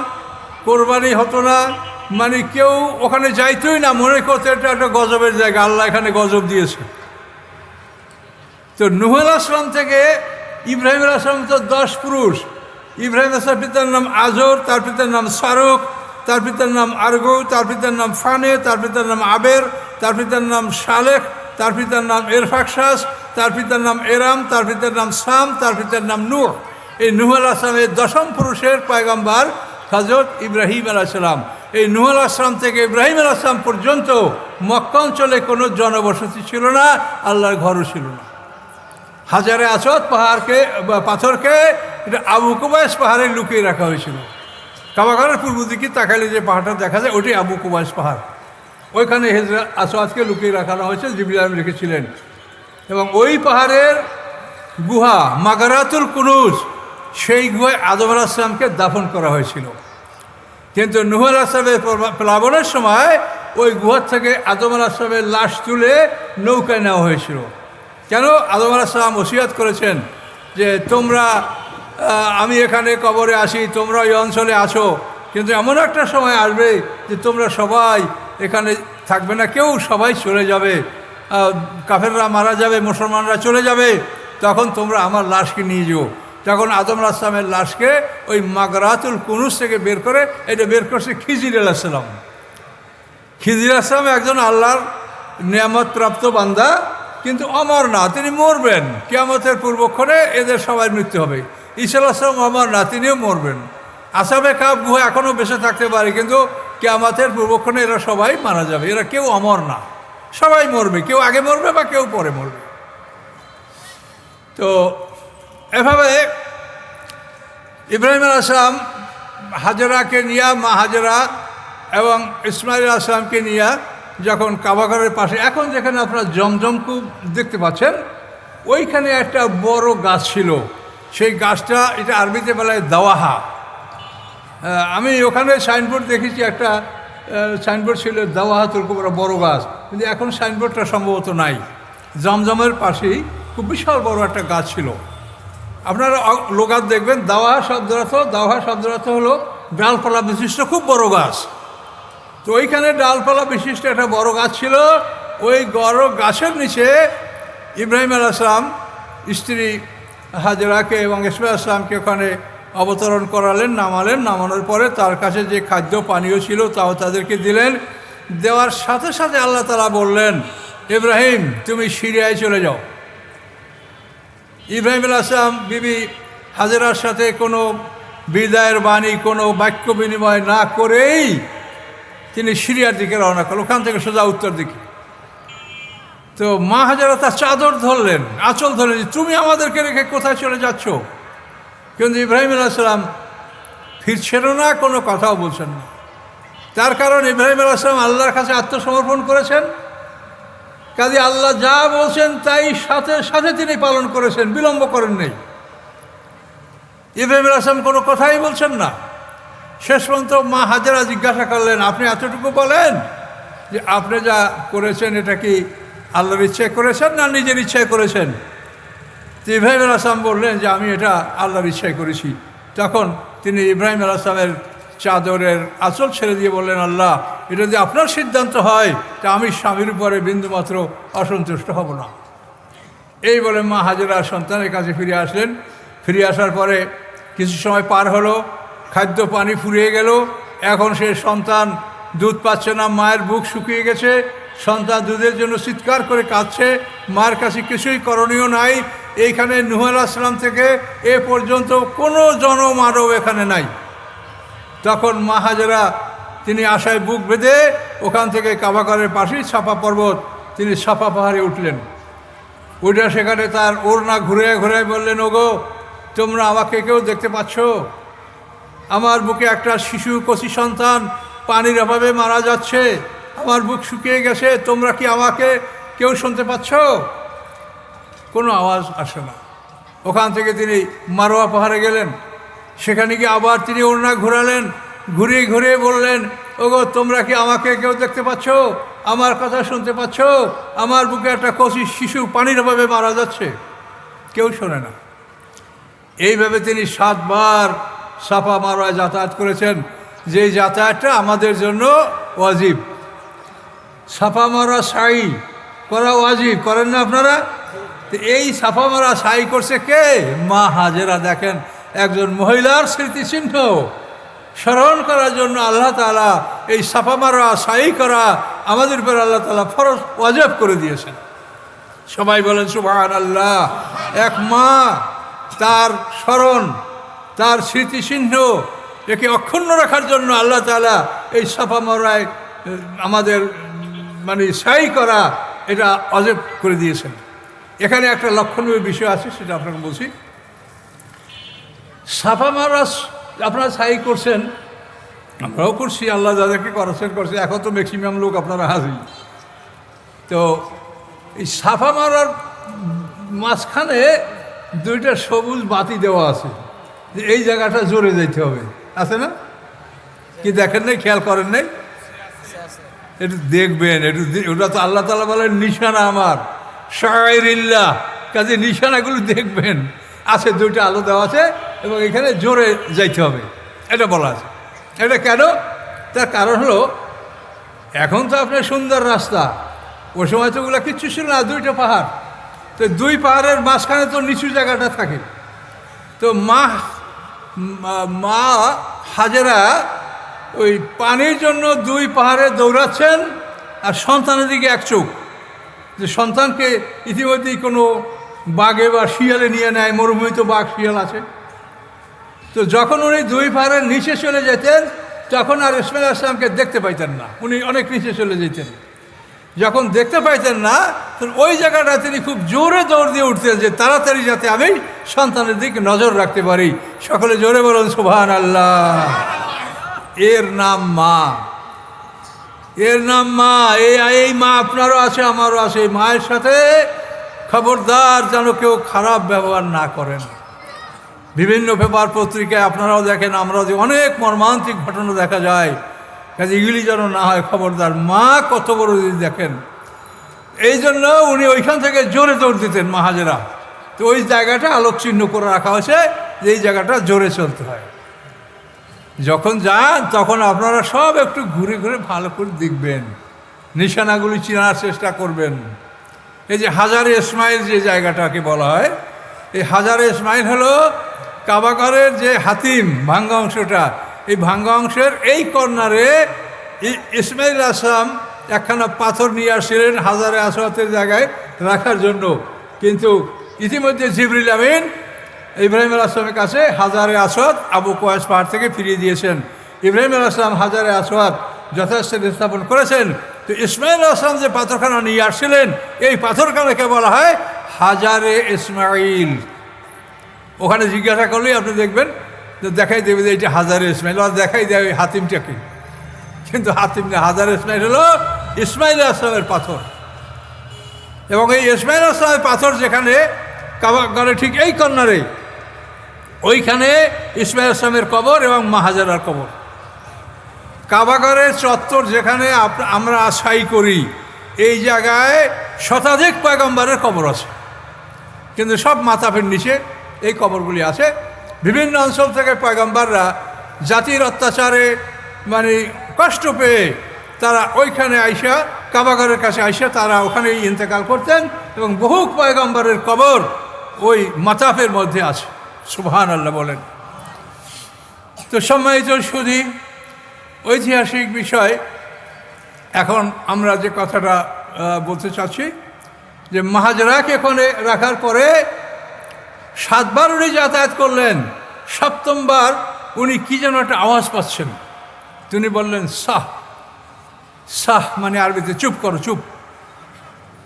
কোরবানি হতো না, মানে কেউ ওখানে যাইতই না, মনে করতে এটা একটা গজবের জায়গা, আল্লাহ এখানে গজব দিয়েছে। তো নূহ আলাইহিস সালাম থেকে ইব্রাহিম আলাইহিস সালাম তো 10 পুরুষ। ইব্রাহিম আলাইহিস সালামের পিতার নাম আজর, তার পিতার নাম সারুক, তার পিতার নাম আরগু, তার পিতার নাম ফানে, তার পিতার নাম আবের, তার পিতার নাম শালেখ, তার পিতার নাম এরফাকশাস, তার পিতার নাম এরাম, তার পিতার নাম সাম, তার পিতার নাম নূহ। এই নূহ আলাইহিস সালামের 10ম পুরুষের পয়গম্বর হযরত ইব্রাহিম আলাইহিস সালাম। এই নূহ আলাইহিস সালাম থেকে ইব্রাহিম আলাইহিস সালাম পর্যন্ত মক্কা অঞ্চলে কোনো জনবসতি ছিল না, আল্লাহর ঘরও ছিল না। হাজারে আসওয়াদ পাহাড়কে বা পাথরকে এটা আবু কুবাইস পাহাড়ে লুকিয়ে রাখা হয়েছিল। কাবাঘরের পূর্ব দিকে তাকালে যে পাহাড়টা দেখা যায় ওটি আবু কুবাইস পাহাড়, ওইখানে হাজরে আসওয়াদকে লুকিয়ে রাখানো হয়েছে, জিবরিল আলাইহিস সালাম রেখেছিলেন। এবং ওই পাহাড়ের গুহা মাগারাতুল কুনুজ, সেই গুহায় আদম আলাইহিস সালামকে দাফন করা হয়েছিল। কিন্তু নূহ আলাইহিস সালামের প্লাবনের সময় ওই গুহার থেকে আদম আলাইহিস সালামের লাশ তুলে নৌকায় নেওয়া হয়েছিল। কেন? আদম আলাইহিস সালাম ওসিয়ত করেছেন যে তোমরা, আমি এখানে কবরে আসি, তোমরা ওই অঞ্চলে আসো, কিন্তু এমন একটা সময় আসবে যে তোমরা সবাই এখানে থাকবে না কেউ, সবাই চলে যাবে, কাফেররা মারা যাবে, মুসলমানরা চলে যাবে, তখন তোমরা আমার লাশকে নিয়ে যাও। তখন আদম আলাইহিসসালামের লাশকে ওই মাগরাতুল কুনুজ থেকে বের করে, এটা বের করছে খিজির আলাইহিসসালাম। খিজির আলাইহিসসালাম একজন আল্লাহর নিয়ামত প্রাপ্ত বান্দা, কিন্তু অমর না, তিনি মরবেন কিয়ামতের পূর্বক্ষণে, এদের সবাই মৃত্যু হবে। ঈসা আলাইহিসসালাম অমর না, তিনিও মরবেন। আসহাবে কাহফ গুহা এখনও বেঁচে থাকতে পারে, কিন্তু কিয়ামতের পূর্বক্ষণে এরা সবাই মারা যাবে। এরা কেউ অমর না, সবাই মরবে, কেউ আগে মরবে বা কেউ পরে মরবে। তো এভাবে ইব্রাহিম আলাইহিসসালাম হাজেরাকে নিয়ে, মা হাজেরা এবং ইসমাইল আলাইহিসসালামকে নিয়ে যখন কাবাঘরের পাশে, এখন যেখানে আপনারা জমজম কূপ দেখতে পাচ্ছেন, ওইখানে একটা বড় গাছ ছিল। সেই গাছটা, এটা আরবিতে বলা হয় দাওয়াহা। আমি ওখানে সাইনবোর্ড দেখেছি, একটা সাইনবোর্ড ছিল দাওয়াহাতুল কুবরা, বড় গাছ, কিন্তু এখন সাইনবোর্ডটা সম্ভবত নাই। জমজমের পাশেই খুব বিশাল বড় একটা গাছ ছিল। আপনারা লোকাত দেখবেন, দাওয়াহা শব্দের অর্থ হলো ডালপালা বিশিষ্ট খুব বড় গাছ। তো ওইখানে ডালপালা বিশিষ্ট একটা বড় গাছ ছিল। ওই বড় গাছের নিচে ইব্রাহিম আলাইহিসসালাম স্ত্রী হাজেরাকে এবং ইসমাইল আলাইহিসসালামকে ওখানে অবতরণ করালেন, নামানোর পরে তার কাছে যে খাদ্য পানীয় ছিল তাও তাদেরকে দিলেন। দেওয়ার সাথে সাথে আল্লাহ তাআলা বললেন, ইব্রাহিম তুমি সিরিয়ায় চলে যাও। ইব্রাহিম আলাইহিসসালাম বিবি হাজেরার সাথে কোনো বিদায়ের বাণী, কোনো বাক্য বিনিময় না করেই তিনি সিরিয়ার দিকে রওনা করলেন, ওখান থেকে সোজা উত্তর দিকে। তো মা হাজেরা তার চাদর ধরলেন, আঁচল ধরলেন, তুমি আমাদেরকে রেখে কোথায় চলে যাচ্ছ? কিন্তু ইব্রাহিম আলাইহিসসালাম ফিরছেন না, কোনো কথাও বলছেন না। তার কারণ ইব্রাহিম আলাইহিসসালাম আল্লাহর কাছে আত্মসমর্পণ করেছেন। কাজে আল্লাহ যা বলছেন তাই সাথে সাথে তিনি পালন করেছেন, বিলম্ব করেন নেই। ইব্রাহিম আলাইহিসসালাম কোনো কথাই বলছেন না। শেষ পর্যন্ত মা হাজেরা জিজ্ঞাসা করলেন, আপনি এতটুকু বলেন যে আপনি যা করেছেন এটা কি আল্লাহর ইচ্ছায় করেছেন না নিজের ইচ্ছায় করেছেন? তো ইব্রাহিম আলাইহিসসালাম বললেন যে আমি এটা আল্লাহর ইচ্ছায় করেছি। তখন তিনি ইব্রাহিম আলাইহিসসালামের চাদরের আঁচল ছেড়ে দিয়ে বললেন, আল্লাহ, এটা যদি আপনার সিদ্ধান্ত হয় তা আমি স্বামীর উপরে বিন্দুমাত্র অসন্তুষ্ট হব না। এই বলে মা হাজেরা সন্তানের কাছে ফিরে আসলেন। ফিরে আসার পরে কিছু সময় পার হলো, খাদ্য পানি ফুরিয়ে গেল। এখন সে সন্তান দুধ পাচ্ছে না, মায়ের বুক শুকিয়ে গেছে, সন্তান দুধের জন্য চিৎকার করে কাঁদছে, মায়ের কাছে কিছুই করণীয় নাই। এইখানে নূহ আলাইহিস সালাম থেকে এ পর্যন্ত কোনো জনমানব এখানে নাই। তখন মা হাজেরা তিনি আশায় বুক বেঁধে ওখান থেকে কাবাঘরের পাশেই সাফা পর্বত, তিনি সাফা পাহাড়ে উঠলেন। উঠে সেখানে তার ওড়না ঘুরে ঘুরে বললেন, ওগো তোমরা আমাকে কেউ দেখতে পাচ্ছ? আমার বুকে একটা শিশু কচি সন্তান পানির অভাবে মারা যাচ্ছে, আমার বুক শুকিয়ে গেছে, তোমরা কি আমাকে কেউ শুনতে পাচ্ছ? কোনো আওয়াজ আসে না। ওখান থেকে তিনি মারোয়া পাহাড়ে গেলেন। সেখানে গিয়ে আবার তিনি ওড়না ঘোরালেন, ঘুরিয়ে ঘুরিয়ে বললেন, ওগো তোমরা কি আমাকে কেউ দেখতে পাচ্ছ? আমার কথা শুনতে পাচ্ছ? আমার বুকে একটা কচি শিশু পানির অভাবে মারা যাচ্ছে, কেউ শোনে না। এইভাবে তিনি 7 বার সাফা মারোয়ায় যাতায়াত করেছেন, যে যাতায়াতটা আমাদের জন্য ওয়াজিব। সাফা মারোয়া সাই করা ওয়াজিব, করেন না আপনারা? এই সাফা মারোয়া সাই করছে কে? মা হাজেরা। দেখেন, একজন মহিলার স্মৃতিচিহ্ন স্মরণ করার জন্য আল্লাহ তাআলা এই সাফা মারোয়া সাই করা আমাদের উপর আল্লাহ তাআলা ফরজ ওয়াজিব করে দিয়েছেন। সবাই বলেন সুবহানাল্লাহ। এক মা, তার স্মরণ, তার স্মৃতিচিহ্ন একে অক্ষুণ্ণ রাখার জন্য আল্লাহ তাআলা এই সাফা মারোয়ায় আমাদের সাই করা এটা ওয়াজিব করে দিয়েছেন। এখানে একটা লক্ষণীয় বিষয় আছে, সেটা আপনাকে বলছি। সাফা মারোয়া আপনারা সাই করছেন, আমরাও করছি, আল্লাহ যাদেরকে করেছেন করছে, এখন তো ম্যাক্সিমাম লোক আপনারা হাজির। তো এই সাফা মারোয়ার মাঝখানে 2টা সবুজ বাতি দেওয়া আছে, যে এই জায়গাটা জোরে যেতে হবে, আছে না? কি দেখেন নাই, খেয়াল করেন নাই? একটু দেখবেন, ওটা তো আল্লাহ তাআলা বলেন নিশানা আমার, শায়রিল্লাহ, কাজে নিশানাগুলো দেখবেন। আছে 2টা আলো দেওয়া আছে এবং এখানে জোরে যাইতে হবে, এটা বলা আছে। এটা কেন? তার কারণ হলো এখন তো আপনার সুন্দর রাস্তা, ওই সময় তো ওগুলো কিচ্ছু ছিল না, দুইটা পাহাড়। তো দুই পাহাড়ের মাঝখানে তো নিচু জায়গাটা থাকে। তো মা হাজেরা ওই পানির জন্য দুই পাহাড়ে দৌড়াচ্ছেন, আর সন্তানের দিকে এক চোখ, যে সন্তানকে ইতিমধ্যেই কোনো বাঘে বা শিয়ালে নিয়ে নেয়, মরুভূমিতে বাঘ শিয়াল আছে। তো যখন উনি দুই পাহাড়ের নিচে চলে যেতেন, তখন আর ইসমাইল আসলামকে দেখতে পাইতেন না, উনি অনেক নিচে চলে যেতেন। যখন দেখতে পাইতেন না, তখন ওই জায়গাটা তিনি খুব জোরে দৌড় দিয়ে উঠতেন, যে তাড়াতাড়ি যাতে আমি সন্তানের দিকে নজর রাখতে পারি। সকলে জোরে বলুন সুবহানাল্লাহ। এর নাম মা, এর নাম মা। এই মা আপনারও আছে, আমারও আছে। এই মায়ের সাথে খবরদার যেন কেউ খারাপ ব্যবহার না করেন। বিভিন্ন পেপার পত্রিকায় আপনারাও দেখেন, আমরাও অনেক মর্মান্তিক ঘটনা দেখা যায়, কাজে এগুলি যেন না হয়, খবরদার। মা কত বড় যদি দেখেন। এই জন্য উনি ওইখান থেকে জোরে দৌড় দিতেন মা হাজেরা। তো ওই জায়গাটা আলোকচিহ্ন করে রাখা হয়েছে যে এই জায়গাটা জোরে চলতে হয়। যখন যান তখন আপনারা সব একটু ঘুরে ঘুরে ভালো করে দেখবেন, নিশানাগুলি চেনার চেষ্টা করবেন। এই যে হাজারে ইসমাইল যে জায়গাটাকে বলা হয়, এই হাজারে ইসমাইল হলো কাবাগরের যে হাতিম ভাঙ্গা অংশটা, এই ভাঙ্গা অংশের এই কর্নারে ইসমাইল আসলাম একখানা পাথর নিয়ে আসছিলেন হাজারে আসওয়াতের জায়গায় রাখার জন্য। কিন্তু ইতিমধ্যে জিবরিল আমিন ইব্রাহিম আসলামের কাছে হাজারে আসওয়াত আবু কুবাইস পাহাড় থেকে ফিরিয়ে দিয়েছেন। ইব্রাহিম আসলাম হাজারে আসওয়াত যথাস্থানে স্থাপন করেছেন। তো ইসমাইল আসলাম যে পাথরখানা নিয়ে আসছিলেন, এই পাথরখানাকে বলা হয় হাজারে ইসমাইল। ওখানে জিজ্ঞাসা করলেই আপনি দেখবেন যে দেখাই দেবে যে এইটা হাজারে ইসমাইল, আর দেখাই দেয় ওই হাতিমটাকে। কিন্তু হাতিম না, হাজারে ইসমাইল হলো ইসমাইল আসলামের পাথর। এবং এই ইসমাইল আসলামের পাথর যেখানে কাবাগরে ঠিক এই কর্নারে, ওইখানে ইসমাইল আসলামের কবর এবং মা হাজারার কবর। কাবাগরের চত্বর যেখানে আমরা আশাই করি, এই জায়গায় শতাধিক পয়গম্বরের কবর আছে, কিন্তু সব মাথাফের নিচে এই কবরগুলি আছে। বিভিন্ন অঞ্চল থেকে পয়গম্বররা জাতির অত্যাচারে মানে কষ্ট পেয়ে তারা ওইখানে আইসা, কাবাগরের কাছে আইসা তারা ওখানেই ইন্তেকাল করতেন, এবং বহু পয়গম্বরের কবর ওই মাতাফের মধ্যে আছে। সুবহানাল্লাহ বলেন। তো সম্মানিত শুধু ঐতিহাসিক বিষয়, এখন আমরা যে কথাটা বলতে চাচ্ছি, যে মা হাজেরাকে এখানে রাখার পরে 7 বার উনি যাতায়াত করলেন। 7ম উনি কি যেন একটা আওয়াজ পাচ্ছেন। তিনি বললেন সাহ। সাহ মানে আরবিতে চুপ করো, চুপ।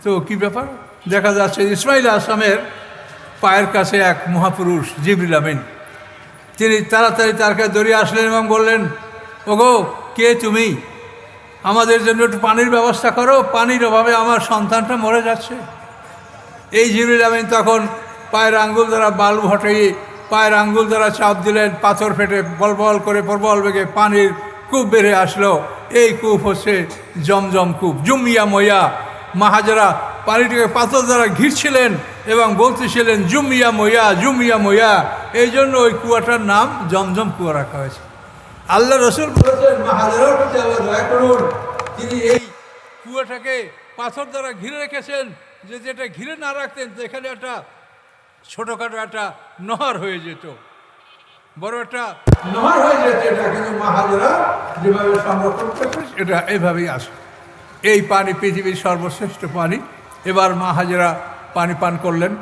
তো কি ব্যাপার, দেখা যাচ্ছে ইসমাইল আসলামের পায়ের কাছে এক মহাপুরুষ জিবরিল আমিন, তিনি তাড়াতাড়ি তার কাছে দৌড়িয়ে আসলেন এবং বললেন, ওগো কে তুমি? আমাদের জন্য একটু পানির ব্যবস্থা করো, পানির অভাবে আমার সন্তানটা মরে যাচ্ছে। এই জিবরিল আমিন তখন পায়ের আঙ্গুল দ্বারা বালু হটিয়ে পায়ের আঙ্গুল দ্বারা চাপ দিলেন, পাথর ফেটে বলবল করে প্রবল বেগে পানির কূপ বেড়ে আসলো। এই কূপ হচ্ছে জমজম কূপ, জুমিয়া মইয়া। মা হাজেরা পানিটাকে পাথর দ্বারা ঘিরছিলেন এবং বলতেছিলেন জুমিয়া মইয়া, জুমিয়া মইয়া। এই জন্য ওই কুয়াটার নাম জমজম কুয়া রাখা হয়েছে। আল্লাহ রসুল বলেছেন, মা হাজেরার প্রতি আল্লাহ দয়া করুন, তিনি এই কুয়াটাকে পাথর দ্বারা ঘিরে রেখেছেন, যে যেটা ঘিরে না রাখতেন তো এখানে একটা ছোটোখাটো একটা নহর হয়ে যেত, বড় একটা নহর হয়ে যেত এটা। কিন্তু মা হাজেরা যেভাবে সংরক্ষণ করতেন এটা এইভাবেই আসে। এই পানি পৃথিবীর সর্বশ্রেষ্ঠ পানি। এবার মা হাজেরা পানি পান করলেন,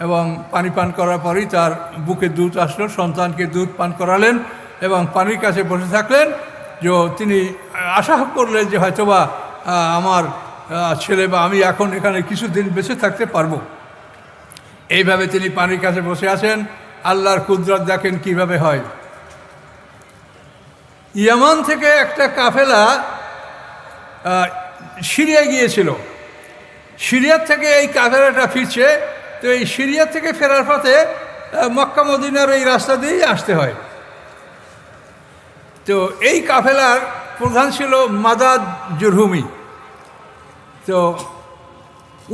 এবং পানি পান করার পরেই তার বুকে দুধ আসলো, সন্তানকে দুধ পান করালেন এবং পানির কাছে বসে থাকলেন। যে তিনি আশা করলেন যে হয়তোবা আমার ছেলে বা আমি এখন এখানে কিছুদিন বেঁচে থাকতে পারবো। এইভাবে তিনি পানির কাছে বসে আছেন। আল্লাহর কুদরত দেখেন কিভাবে হয়। ইয়ামান থেকে একটা কাফেলা সিরিয়া গিয়েছিল। সিরিয়ার থেকে এই কাফেলাটা ফিরছে। তো এই সিরিয়া থেকে ফেরার পথে মক্কা মদিনার এই রাস্তা দিয়েই আসতে হয়। তো এই কাফেলার প্রধান ছিল মাদাদ জুরহুমি। তো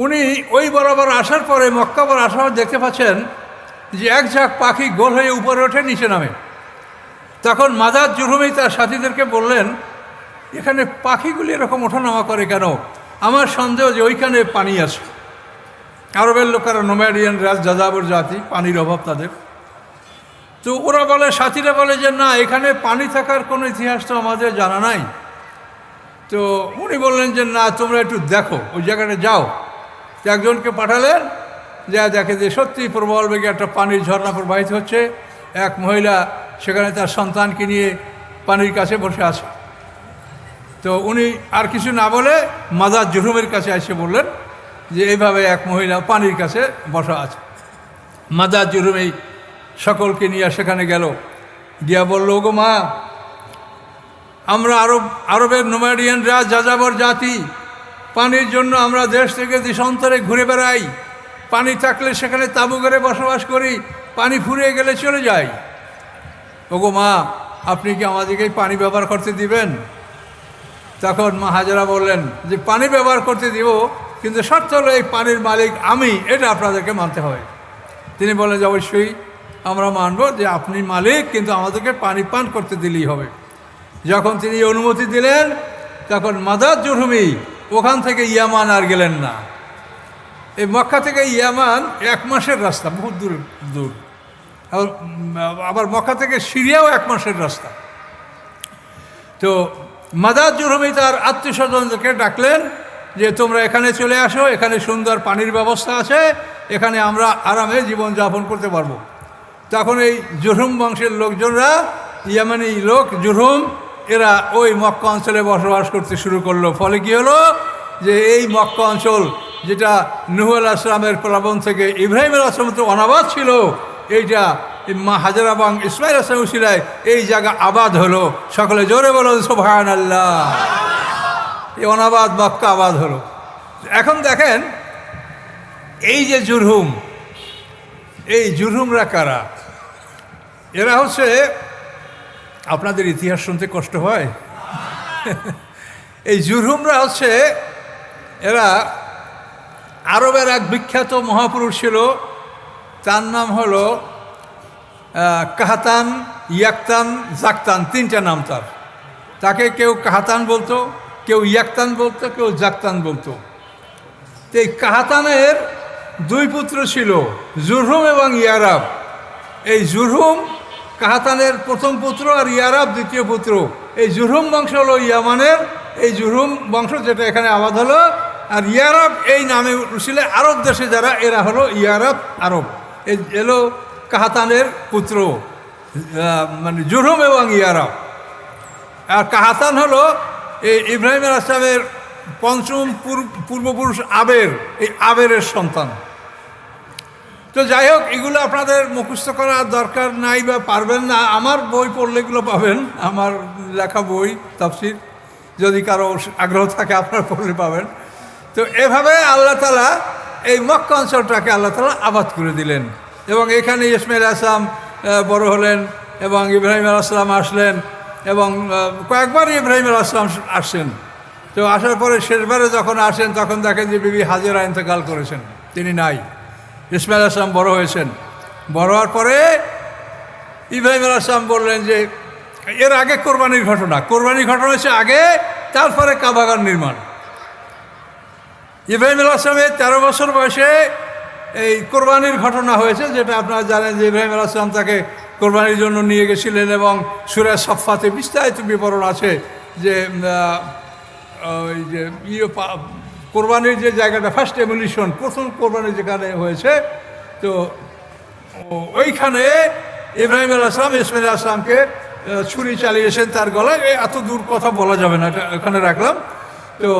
উনি ওই বরাবর আসার পরে, মক্কা বরাবর আসার পর দেখতে পাচ্ছেন যে এক ঝাঁক পাখি গোল হয়ে উপরে ওঠে, নিচে নামে। তখন মাদাদ জুরহুমি তার সাথীদেরকে বললেন এখানে পাখিগুলি এরকম ওঠানামা করে কেন? আমার সন্দেহ যে ওইখানে পানি আছে। আরবের লোকেরা নোম্যাডিয়ান যাযাবর জাতি, পানির অভাব তাদের। তো ওরা বলে, সাথীরা বলে যে না, এখানে পানি থাকার কোনো ইতিহাস তো আমাদের জানা নাই। তো উনি বললেন যে না, তোমরা একটু দেখো, ওই জায়গাটা যাও। তো একজনকে পাঠালেন, যা দেখে যে সত্যি প্রবল বেগে একটা পানির ঝর্ণা প্রবাহিত হচ্ছে। এক মহিলা সেখানে তার সন্তানকে নিয়ে পানির কাছে বসে আছে। তো উনি আর কিছু না বলে মাদার জুরহুমের কাছে এসে বললেন যে এইভাবে এক মহিলা পানির কাছে বসা আছে। মাদার জুরহুম এই সকলকে নিয়ে সেখানে গেল, গিয়া বলল, ওগো মা, আমরা আরবের নোম্যাডিয়ানরা যাযাবর জাতি, পানির জন্য আমরা দেশ থেকে দেশান্তরে ঘুরে বেড়াই। পানি থাকলে সেখানে তাঁবু করে বসবাস করি, পানি ফুরিয়ে গেলে চলে যাই। ওগো মা, আপনি কি আমাদেরকে পানি ব্যবহার করতে দিবেন? তখন মা হাজেরা বললেন যে পানি ব্যবহার করতে দিব, কিন্তু শর্ত হলো এই পানির মালিক আমি, এটা আপনাদেরকে মানতে হবে। তিনি বললেন যে অবশ্যই আমরা মানব যে আপনি মালিক, কিন্তু আমাদেরকে পানি পান করতে দিলেই হবে। যখন তিনি অনুমতি দিলেন, তখন মাদার জুরহুমি ওখান থেকে ইয়ামান আর গেলেন না। এই মক্কা থেকে ইয়ামান 1 মাসের রাস্তা, বহুত দূর। আবার মক্কা থেকে সিরিয়াও 1 মাসের রাস্তা। তো মাদার জুরহুমি তার আত্মীয় স্বজনদেরকে ডাকলেন যে তোমরা এখানে চলে আসো, এখানে সুন্দর পানির ব্যবস্থা আছে, এখানে আমরা আরামে জীবনযাপন করতে পারবো। তখন এই জুরহুম বংশের লোকজনরা, ইয়ামানি লোক জুরহুম, এরা ওই মক্কা অঞ্চলে বসবাস করতে শুরু করলো। ফলে কী হলো যে এই মক্কা অঞ্চল, যেটা নূহ আলাইহিস সালামের প্লাবন থেকে ইব্রাহিম আলাইহিস সালাম তো অনাবাদ ছিল, এইটা মা হাজেরা এবং ইসমাইল আলাইহিস সালামের উসিলায় এই জায়গা আবাদ হলো। সকলে জোরে বলো সুবহানাল্লাহ। এই অনাবাদ মক্কা আবাদ হলো। এখন দেখেন, এই যে জুরহুম, এই জুরহুমরা কারা? এরা হচ্ছে, আপনাদের ইতিহাস শুনতে কষ্ট হয়। এই জুরহুমরা হচ্ছে, এরা আরবের এক বিখ্যাত মহাপুরুষ ছিল, তার নাম হলো কাহাতান, ইয়াকতান, জাকতান, 3টা নাম তার। তাকে কেউ কাহাতান বলতো, কেউ ইয়াকতান বলতো, কেউ জাকতান বলতো। তো এই কাহাতানের 2 পুত্র ছিল, জুরহুম এবং ইয়ারাব। এই জুরহুম কাহাতানের প্রথম পুত্র, আর ইয়ারাব দ্বিতীয় পুত্র। এই জুরহুম বংশ হলো ইয়ামানের, এই জুরহুম বংশ যেটা এখানে আবাদ হলো। আর ইয়ারাব এই নামে ছিল আরব দেশে যারা, এরা হলো ইয়ারাব আরব। এই এলো কাহাতানের পুত্র, মানে জুরহুম এবং ইয়ারাব। আর কাহাতান হলো এই ইব্রাহিম আলাইহিস সালামের 5ম পূর্বপুরুষ আবের, এই আবেরের সন্তান। তো যাই হোক, এগুলো আপনাদের মুখস্থ করার দরকার নাই বা পারবেন না। আমার বই পড়লে এগুলো পাবেন, আমার লেখা বই তাফসীর, যদি কারো আগ্রহ থাকে আপনারা পড়লে পাবেন। তো এভাবে আল্লাহ তাআলা এই মক্কা অঞ্চলটাকে আল্লাহ তাআলা আবাদ করে দিলেন। এবং এখানে ইসমাইল আলাইহিস সালাম বড় হলেন, এবং ইব্রাহিম আলাইহিস সালাম আসলেন, এবং কয়েকবার ইব্রাহিম আলাইহিস সালাম আসছেন। তো আসার পরে শেষবারে যখন আসেন, তখন দেখেন যে বিবি হাজেরা ইন্তেকাল করেছেন, তিনি নাই। ইসমাইল আলাইহিস সালাম বড় হয়েছেন। বড় হওয়ার পরে ইব্রাহিম আলাইহিস সালাম বললেন যে, এর আগে কোরবানির ঘটনা হয়েছে আগে, তারপরে কাবাগার নির্মাণ। ইব্রাহিম আলাইহিস সালামের 13 বছর বয়সে এই কোরবানির ঘটনা হয়েছে, যেটা আপনারা জানেন যে ইব্রাহিম আলাইহিস সালাম তাকে কোরবানির জন্য নিয়ে গেছিলেন। এবং সূরা সাফফাতে বিস্তারিত বিবরণ আছে যে ওই যে কোরবানির যে জায়গাটা, ফার্স্ট এমুলিশন, প্রথম কোরবানি যেখানে হয়েছে, তো ওইখানে ইব্রাহিম আলাইহিস সালাম ইসমাইল আলাইহিস সালামকে ছুরি চালিয়েছেন তার গলায়। এত দূর কথা বলা যাবে না, এটা এখানে রাখলাম। তো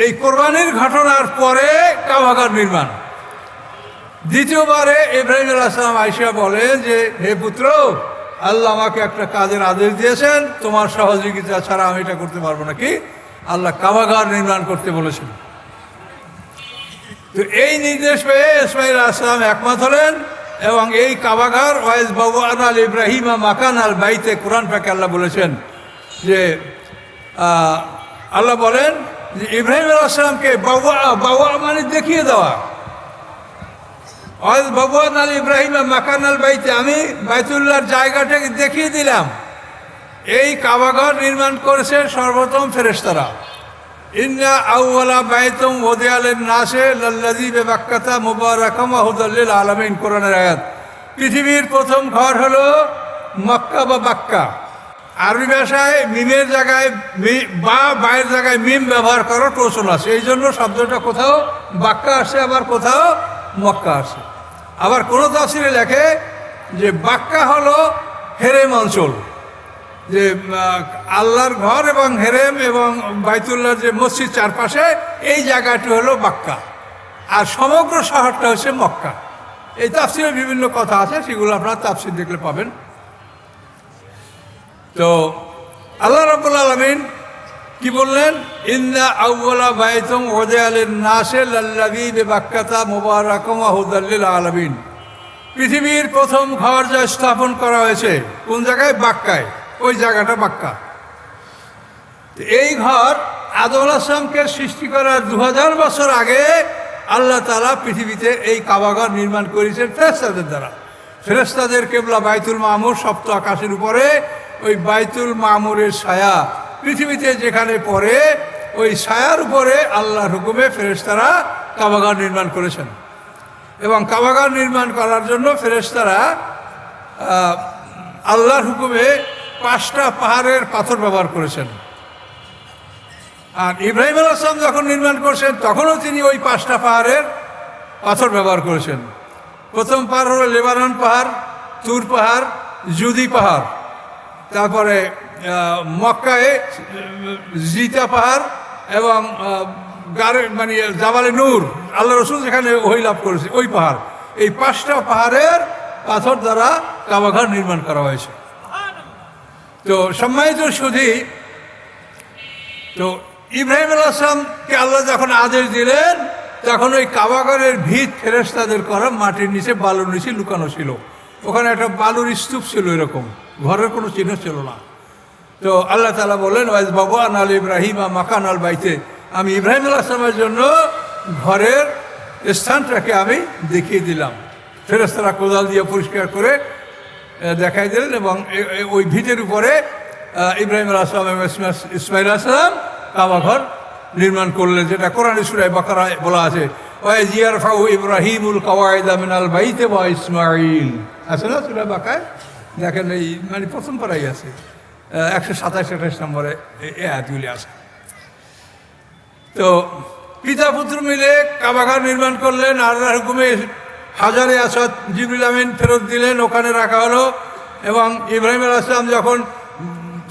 এই কোরবানির ঘটনার পরে কাবাগার নির্মাণ। দ্বিতীয়বারে ইব্রাহিম আলাইহিস সালাম আয়েশা বলে যে, হে পুত্র, আল্লাহ আমাকে একটা কাজের আদেশ দিয়েছেন, তোমার সহযোগিতা ছাড়া আমি এটা করতে পারবো না। কি? আল্লাহ কাবাগার নির্মাণ করতে বলেছেন। তো এই নির্দেশ পেয়ে ইসমাইল আলাইহিস সালাম একমত হলেন, এবং এই কাবাগার ওয়াইজ বাওয়ানা আল ইব্রাহিমা মাকান আল বাইতে, কোরআন পাকে আল্লাহ বলেছেন যে, আল্লাহ বলেন যে ইব্রাহিম আলাইহিস সালামকে বাওয়া মানে দেখিয়ে দেওয়া, ওয়াইজ বাওয়ানা আল ইব্রাহিমা মাকান আল বাইতে, আমি বাইতুল্লাহর জায়গাটাকে দেখিয়ে দিলাম। এই কাবাঘর নির্মাণ করেছে সর্বপ্রথম ফেরেশতারা। ইন্না আউওয়ালা বাইতুম ওদিয়া লিন-নাসি লাল্লাযী বিবাক্কাতা মুবারাকাম ওয়া হুদাল লিল আলামিন, কোরআনের আয়াত। পৃথিবীর প্রথম ঘর হলো মক্কা বা বাক্কা। আরবি ভাষায় মিমের জায়গায় বা বায়ের জায়গায় মিম ব্যবহার করার কৌশল আছে, এই জন্য শব্দটা কোথাও বাক্কা আসে আবার কোথাও মক্কা আসে। আবার কোনো তাফসীরে লেখে যে বাক্কা হলো হেরেম অঞ্চল, যে আল্লাহর ঘর এবং হেরেম এবং বাইতুল্লাহর যে মসজিদ চারপাশে এই জায়গাটি হলো বাক্কা, আর সমগ্র শহরটা হচ্ছে মক্কা। এই তাফসীরে বিভিন্ন কথা আছে, সেগুলো আপনারা তাফসীর দেখলে পাবেন। তো আল্লাহ রাব্বুল আলামিন কি বললেন? ইন্না আউওয়ালা বাইতুম ওদিয়া লিন-নাসি লাল্লাযী বিবাক্কাতা মুবারাকাম ওয়া হুদাল লিল আলামিন। পৃথিবীর প্রথম ঘর যা স্থাপন করা হয়েছে কোন জায়গায়? বাক্কায়। ওই জায়গাটা বাক্কা। এই ঘর আদম আলাইহিস সালামকে সৃষ্টি করার 2000 বছর আগে আল্লাহ তাআলা পৃথিবীতে এই কাবাঘর নির্মাণ করেছেন ফেরেশতাদের দ্বারা। ফেরেশতাদের কিবলা বাইতুল মামুর, সপ্ত আকাশের উপরে। ওই বাইতুল মামুরের ছায়া পৃথিবীতে যেখানে পড়ে, ওই ছায়ার উপরে আল্লাহর হুকুমে ফেরেশতারা কাবাঘর নির্মাণ করেছেন। এবং কাবাঘর নির্মাণ করার জন্য ফেরেশতারা আল্লাহর হুকুমে 5টা পাহাড়ের পাথর ব্যবহার করেছেন। আর ইব্রাহিম আলাইহিস সালাম যখন নির্মাণ করছেন তখনও তিনি ওই 5টা পাহাড়ের পাথর ব্যবহার করেছেন। প্রথম পাহাড় হলো লেবানন পাহাড়, তুর পাহাড়, জুদি পাহাড়। তারপরে মক্কায় জিতা পাহাড় এবং মানে জাবালে নূর, আল্লাহ রসুল যেখানে ওহী লাভ করেছে ওই পাহাড়। এই 5টা পাহাড়ের পাথর দ্বারা কাবাঘর নির্মাণ করা হয়েছে। তো সম্মানিত সুধী, তো ইব্রাহিম আলাইহিস সালামকে আল্লাহ যখন আদেশ দিলেন তখন ওই কাবাঘরের ভিত ফেরেশতাদের করা মাটির নিচে, বালুর নিচে লুকানো ছিল। ওখানে একটা বালুর স্তূপ ছিল, এরকম ঘরের কোনো চিহ্ন ছিল না। তো আল্লাহ তাআলা বললেন, ওয়াইজ বাওয়া'না আল ইব্রাহিমা মাকানাল বাইতে, আমি ইব্রাহিম আলাইহিস সালামের জন্য ঘরের স্থানটাকে আমি দেখিয়ে দিলাম। ফেরেশতারা কোদাল দিয়ে পরিষ্কার করে দেখাই দিলেন এবং ওই ভিতের উপরে ইব্রাহিম আলাইহিস সালাম এবং ইসমাঈল আলাইহিস সালাম কাবাঘর নির্মাণ করলেন, যেটা কোরআনে সূরা বাকারায় বলা আছে, ওয়াইজ ইয়ারফাউ ইব্রাহিমুল কাওয়াইদা মিনাল বাইতি ওয়া ইসমাঈল। আছে না সূরা বাকারায়? দেখেন, এই মানে প্রথম পারাই আছে, 127-28 নম্বরে এই আয়াতগুলি আছে। তো পিতা পুত্র মিলে কাবাঘর নির্মাণ করলেন। আল্লাহর হুকুমে হাজারে আসাদ জিবরিল আমিন ফেরত দিলেন, ওখানে রাখা হলো। এবং ইব্রাহিম আলাইহিস সালাম যখন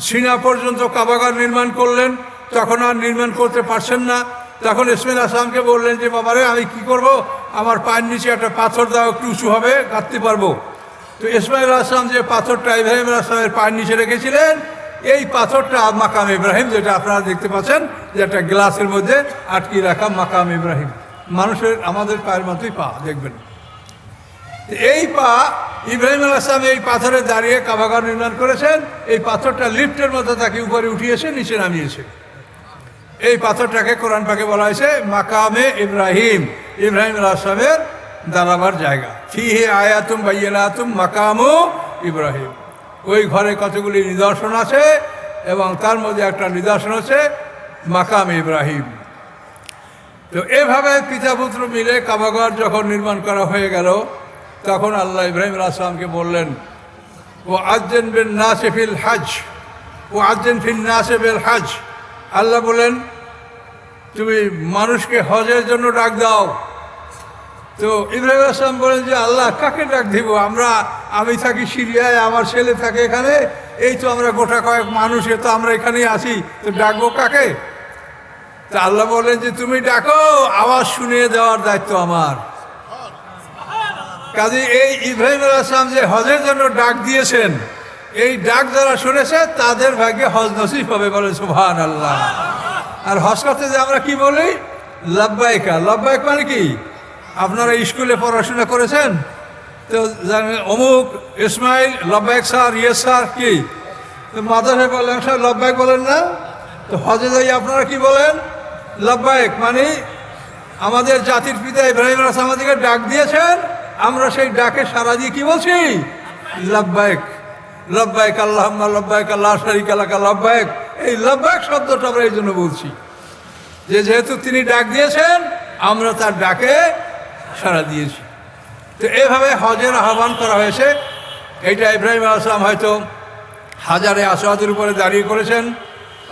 সিনা পর্যন্ত কাবাঘর নির্মাণ করলেন তখন আর নির্মাণ করতে পারছেন না। তখন ইসমাঈল আলাইহিস সালামকে বললেন যে, বাবারে আমি কি করব, আমার পায়ের নিচে একটা পাথর দাও, একটু উঁচু হবে, গাঁথতে পারবো। তো ইসমাঈল আলাইহিস সালাম যে পাথরটা ইব্রাহিম আলাইহিস সালামের পায়ের নিচে রেখেছিলেন, এই পাথরটা মাকাম ইব্রাহিম, যেটা আপনারা দেখতে পাচ্ছেন যে একটা গ্লাসের মধ্যে আটকে রাখা মাকাম ইব্রাহিম। মানুষের আমাদের পায়ের মতোই পা, দেখবেন। এই পা ইব্রাহিম আলাইহিস সালাম এই পাথরে দাঁড়িয়ে কাবাঘর নির্মাণ করেছেন। এই পাথরটা লিফটের মতো তাকে উপরে উঠিয়েছে, নিচে নামিয়েছে। এই পাথরটাকে কোরআন পাকে বলা হয়েছে মাকামে ইব্রাহিম, ইব্রাহিম আলাইহিস সালামের দাঁড়াবার জায়গা। ফিহি আয়াতুম বাইয়িনাতুম মাকামু ইব্রাহিম। ওই ঘরে কতগুলি নিদর্শন আছে এবং তার মধ্যে একটা নিদর্শন আছে মাকাম ইব্রাহিম। তো এভাবে পিতা পুত্র মিলে কাবাঘর যখন নির্মাণ করা হয়ে গেল তখন আল্লাহ ইব্রাহিম আলাইহিস সালামকে বললেন, ও আযযান বিন নাসি ফিল হজ, ও আযযান ফিন নাসি বিল হজ। আল্লাহ বলেন, তুমি মানুষকে হজের জন্য ডাক দাও। তো ইব্রাহিম আলাইহিস সালাম বলেন যে, আল্লাহ কাকে ডাক দিব? আমি থাকি সিরিয়ায়, আমার ছেলে থাকে এখানে, এই তো আমরা গোটা কয়েক মানুষ, এ তো আমরা এখানেই আছি, তো ডাকবো কাকে? তা আল্লাহ বলেন যে, তুমি ডাকো, আওয়াজ শুনিয়ে দেওয়ার দায়িত্ব আমার। কাজে এই ইব্রাহিম আলাইহিস সালাম যে হজের জন্য ডাক দিয়েছেন, এই ডাক যারা শুনেছে তাদের ভাগ্যে হজ নসিব হবে, বলে সুবহানাল্লাহ। আর হজ করতে যে আমরা কি বলি? লাব্বাইকা। লাব্বাইক মানে কি? আপনারা স্কুলে পড়াশোনা করেছেন তো জানেন, অমুক ইসমাইল লব্বাইক স্যার, ইয়েস স্যার, কি তো মাদ্রাসায় বলেন স্যার লব্বাইক বলেন না? তো হজে যাই আপনারা কি বলেন? লব্বাইক। মানে আমাদের জাতির পিতা ইব্রাহিম আলাইহিস সালাম আমাদেরকে ডাক দিয়েছেন, আমরা সেই ডাকে সাড়া দিয়ে কি বলছি? লব্বাইক। লব্বাইক আল্লাহুম্মা লব্বাইক লা শারীকা লাক লব্বাইক, এই লব্বাইক শব্দটা আমরা এই জন্য বলছি যে যেহেতু তিনি ডাক দিয়েছেন আমরা তার ডাকে সাড়া দিয়েছি। তো এভাবে হজের আহ্বান করা হয়েছে। এইটা ইব্রাহিম আলাইহিস সালাম হয়তো হাজারে আসওয়াদের উপরে দাঁড়িয়ে করেছেন,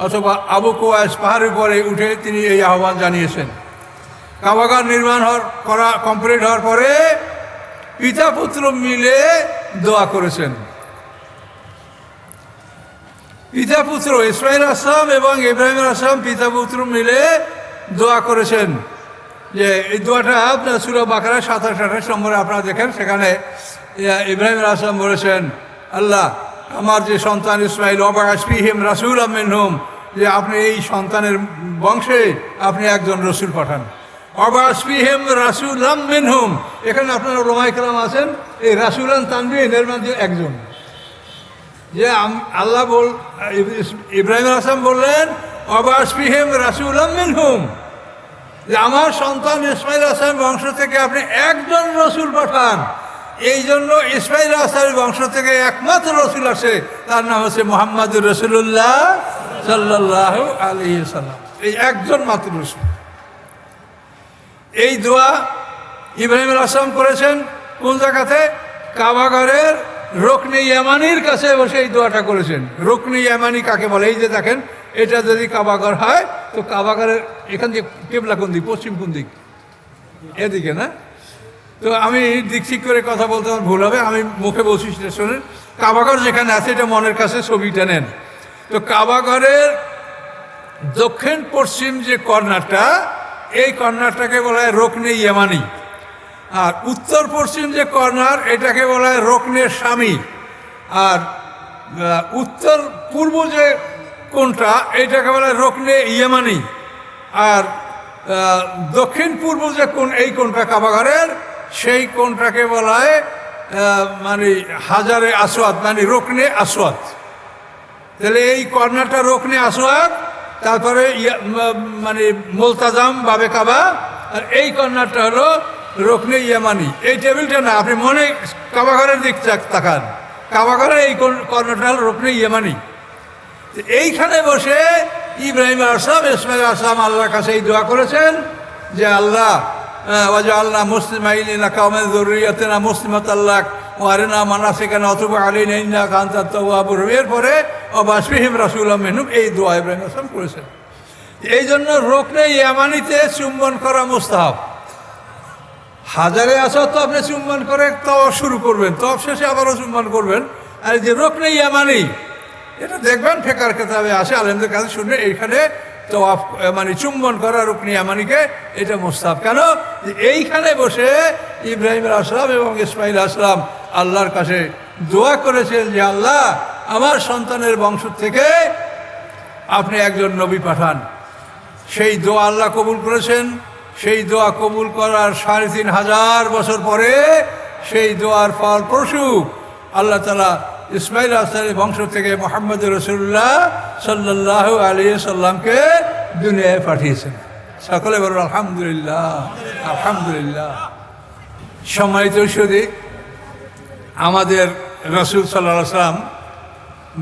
অথবা আবু কুবাইস পাহাড়ের উপরে উঠে তিনি এই আহ্বান জানিয়েছেন। কাবাগার নির্মাণ করা কমপ্লিট হওয়ার পরে পিতা পুত্র মিলে দোয়া করেছেন। পিতা পুত্র ইসমাইল আসলাম এবং ইব্রাহিম আসলাম পিতা পুত্র মিলে দোয়া করেছেন। যে এই দোয়াটা আপনার সূরা বাকারা 27-28 নম্বরে আপনারা দেখেন, সেখানে ইব্রাহিম আসলাম বলেছেন, আল্লাহ আমার যে সন্তান ইসমাইল ওয়াবআস ফীহিম রাসূলাম মিনহুম, যে আপনি এই সন্তানের বংশে আপনি একজন রসুল পাঠান। ওয়াবআস ফীহিম রাসূলাম মিনহুম, এখানে আপনারা উলামায়ে কেরাম আছেন, এই রাসূলান তানবীহ এর মধ্যে একজন, যে আল্লাহ ইব্রাহিম আসলাম বললেন ওয়াবআস ফীহিম রাসূলাম মিনহুম, যে আমার সন্তান ইসমাইল আসলামের বংশ থেকে আপনি একজন রসুল পাঠান। এই জন্য ইসমাইল আসলামের বংশ থেকে একমাত্র রসুল আছে, তার নাম হচ্ছে মুহাম্মাদুর রাসূলুল্লাহ সাল্লাল্লাহু আলাইহি সাল্লাম, এই একজন মাত্র রসুল। এই দোয়া ইব্রাহিম আসলাম করেছেন কোন জায়গাতে? কাবাগরের রুকনে ইয়ামানির কাছে বসে এই দোয়াটা করেছেন। রুকনে ইয়ামানি কাকে বলে? এই যে দেখেন, এটা যদি কাবাগর হয় তো কাবাগরের এখান থেকে কেবলা কোন দিক? পশ্চিম কোন দিক? এদিকে না? তো আমি দিক ঠিক করে কথা বলতে আমার ভুল হবে, আমি মুখে বলছি সেটা শোনেন। কাবাগর যেখানে আছে এটা মনের কাছে ছবিটা নেন। তো কাবাগরের দক্ষিণ পশ্চিম যে কর্নারটা, এই কর্নারটাকে বলা হয় রুকনে ইয়ামানি। আর উত্তর পশ্চিম যে কর্নার, এটাকে বলা হয় রুকনে শামি। আর উত্তর পূর্ব যে কোনটা, এটাকে বলা হয় রুকনে ইয়ামানি। আর দক্ষিণ পূর্ব যে কোন, এই কোনটা কাবাগরের, সেই কোনটাকে বলা হয় মানে হাজারে আসওয়াদ, মানে রুকনে আসওয়াদ। তাহলে এই কর্নারটা রুকনে আসওয়াদ, তারপরে মানে মুলতাজাম বাবে কাবা, আর এই কর্নারটা হলো রুকনে ইয়ামানি। এই টেবিলটা না, আপনি মনে কাবাগরের দিক তাকান, কাবাগরের এই কর্নারটা হলো রুকনে ইয়ামানি। এইখানে বসে ইব্রাহিম আসলাম ইসমাইল আসলাম আল্লাহর কাছে এই দোয়া করেছেন যে আল্লাহ ওয়াজআলনা মুসলিমাইন লাকা ওয়া মিন যুররিয়াতিনা মুসলিমাতাল লাক ওয়া আরিনা মানাসিকানা ওয়া তুব আলাইনা ইন্নাকা আনতাত তাওয়াবুর রহিম। এরপরে ওয়াবআস ফীহিম রাসূলাম মিনহুম, এই দোয়া ইব্রাহিম আসলাম করেছেন। এই জন্য রুকনে ইয়ামানিতে চুম্বন করা মুস্তাহাব। হাজারে আসওয়াদ তো আপনি চুম্বন করে তওয়াফ শুরু করবেন, তওয়াফ শেষে আবারও চুম্বন করবেন। আর যে রুকনে ইয়ামানি, এটা দেখবেন ফেকার কিতাবে আসে, আলেমদের কাছে শুনবে, এইখানে তওয়াফ মানে চুম্বন করা রুকনে ইয়ামানিকে এটা মুস্তাহাব। কেন? এইখানে বসে ইব্রাহিম আসলাম এবং ইসমাইল আসলাম আল্লাহর কাছে দোয়া করেছেন যে আল্লাহ আমার সন্তানের বংশ থেকে আপনি একজন নবী পাঠান। সেই দোয়া আল্লাহ কবুল করেছেন। সেই দোয়া কবুল করার 3500 বছর পরে সেই দোয়ার ফলপ্রসূ আল্লাহ তাআলা ইসমাইল আসলামের বংশ থেকে মুহাম্মদ রাসূলুল্লাহ সাল্লাল্লাহু আলাইহি সাল্লামকে দুনিয়ায় পাঠিয়েছেন। সকলে বলুন আলহামদুলিল্লাহ, আলহামদুলিল্লাহ। সম্মানিত সুধী, আমাদের রাসূল সাল্লাল্লাহু আলাইহি সাল্লাম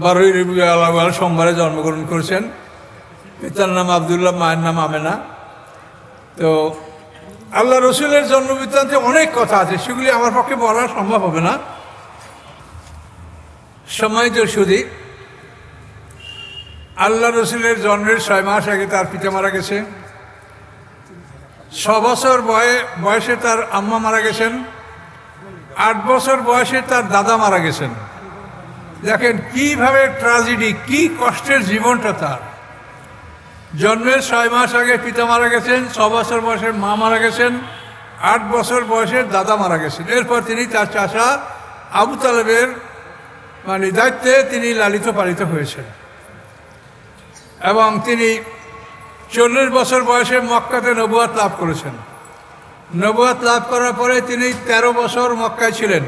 12 রবিউল আউয়াল সোমবারে জন্মগ্রহণ করেছেন। পিতার নাম আব্দুল্লাহ, মায়ের নাম আমেনা। তো আল্লাহ রসুলের জন্ম বৃত্তান্তে অনেক কথা আছে, সেগুলি আমার পক্ষে বলা সম্ভব হবে না। সম্মানিত সুধী, আল্লাহ রসুলের জন্মের 6 মাস আগে তার পিতা মারা গেছে। 6 বছর বয়সে তার আম্মা মারা গেছেন। 8 বছর বয়সে তার দাদা মারা গেছেন। দেখেন কিভাবে ট্র্যাজেডি, কি কষ্টের জীবনটা তার। জন্মের 6 মাস আগে পিতা মারা গেছেন, 6 বছর বয়সে মা মারা গেছেন, 8 বছর বয়সের দাদা মারা গেছেন। এরপর তিনি তার চাচা আবু তালেবের মানে দায়িত্বে তিনি লালিত পালিত হয়েছেন এবং তিনি 40 বছর বয়সে মক্কাতে নবুয়াত লাভ করেছেন। নবুয়াত লাভ করার পরে তিনি 13 বছর মক্কায় ছিলেন।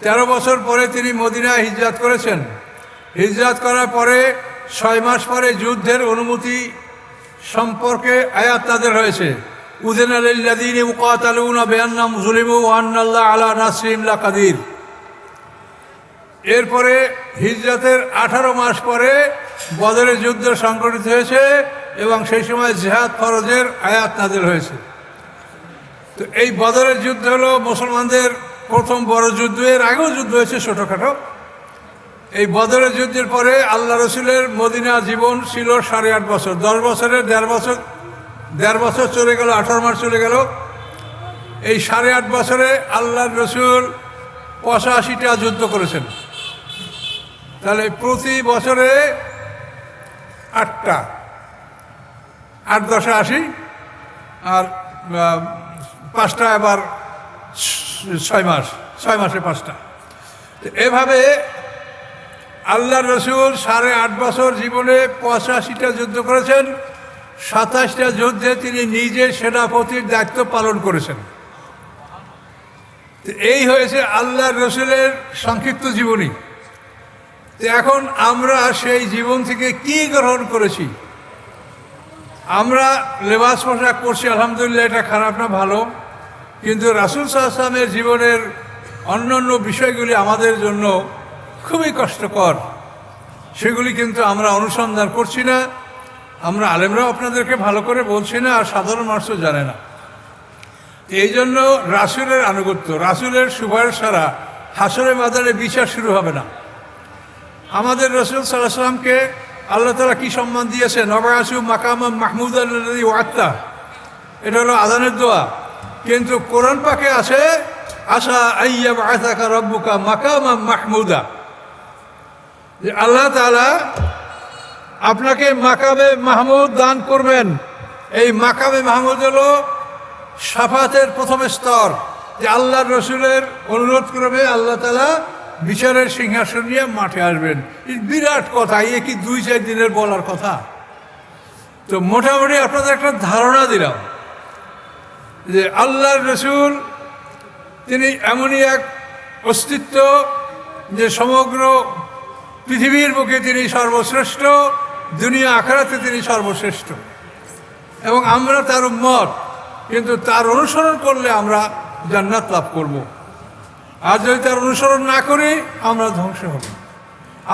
13 বছর পরে তিনি মদিনায় হিজরত করেছেন। হিজরত করার পরে 6 মাস পরে যুদ্ধের অনুমতি সম্পর্কে আয়াত তাদের হয়েছে, উযিনা লিল্লাযীনা ইউকাতালুনা বিআন্নাহুম যুলিমু ওয়া আন্নাল্লাহা আলা নাসরিহিম লাকাদির। এরপরে হিজরতের 18 মাস পরে বদরের যুদ্ধ সংঘটিত হয়েছে এবং সেই সময় জিহাদ ফরজের আয়াত নাযিল হয়েছে। তো এই বদরের যুদ্ধ হলো মুসলমানদের প্রথম বড় যুদ্ধ। এর আগেও যুদ্ধ হয়েছে ছোটোখাটো। এই বদরের যুদ্ধের পরে আল্লাহ রসুলের মদিনা জীবন ছিল 8.5 বছর। 10 বছরের দেড় বছর চলে গেল, 18 মাস চলে গেল। এই 8.5 বছরে আল্লাহ রসুল 85টা যুদ্ধ করেছেন। তাহলে প্রতি বছরে 8টা, 8 10 80, আর 5টা আবার 6 মাসে 5টা। এভাবে আল্লাহ রসুল 8.5 বছর জীবনে 85টা যুদ্ধ করেছেন। 27টা যুদ্ধে তিনি নিজে সেনাপতির দায়িত্ব পালন করেছেন। এই হয়েছে আল্লাহ রসুলের সংক্ষিপ্ত জীবনী। তো এখন আমরা সেই জীবন থেকে কি গ্রহণ করেছি? আমরা লেবাস পোশাক পরছি, আলহামদুলিল্লাহ, এটা খারাপ না, ভালো। কিন্তু রাসূল সাল্লাল্লাহু আলাইহি ওয়াসাল্লামের জীবনের অন্যান্য বিষয়গুলি আমাদের জন্য খুবই কষ্টকর। সেগুলি কিন্তু আমরা অনুসন্ধান করছি না। আমরা আলেমরাও আপনাদেরকে ভালো করে বলছি না, আর সাধারণ মানুষও জানে না। এই জন্য রাসূলের আনুগত্য, রাসূলের সুপারিশ ছাড়া হাসরের ময়দানে বিচার শুরু হবে না। আমাদের রাসূল সাল্লাল্লাহু আলাইহি ওয়াসাল্লামকে আল্লাহ তাআলা কি সম্মান দিয়েছেন? ওয়াবাসু মাকামান মাহমুদান আল্লাযী ওয়া'আদতা, এটা হলো আযানের দোয়া। কিন্তু কোরআন পাকে আছে আশা আইয়াবআসাকা রাব্বুকা মাকামান মাহমুদা, যে আল্লাহ তাআলা আপনাকে মাকামে মাহমুদ দান করবেন। এই মাকামে মাহমুদ হলো শাফাতের প্রথম স্তর, যে আল্লাহর রসুলের অনুরোধ করবে, আল্লাহ তাআলা বিচারের সিংহাসন নিয়ে মাঠে আসবেন। বিরাট কথা, এ কি 2-4 দিনের বলার কথা? তো মোটামুটি আপনাদের একটা ধারণা দিলাম যে আল্লাহর রসুল তিনি এমনই এক অস্তিত্ব যে সমগ্র পৃথিবীর বুকে তিনি সর্বশ্রেষ্ঠ, দুনিয়া আখিরাতে তিনি সর্বশ্রেষ্ঠ, এবং আমরা তার উম্মত। কিন্তু তার অনুসরণ করলে আমরা জান্নাত লাভ করব, আর যদি তার অনুসরণ না করি আমরা ধ্বংস হব।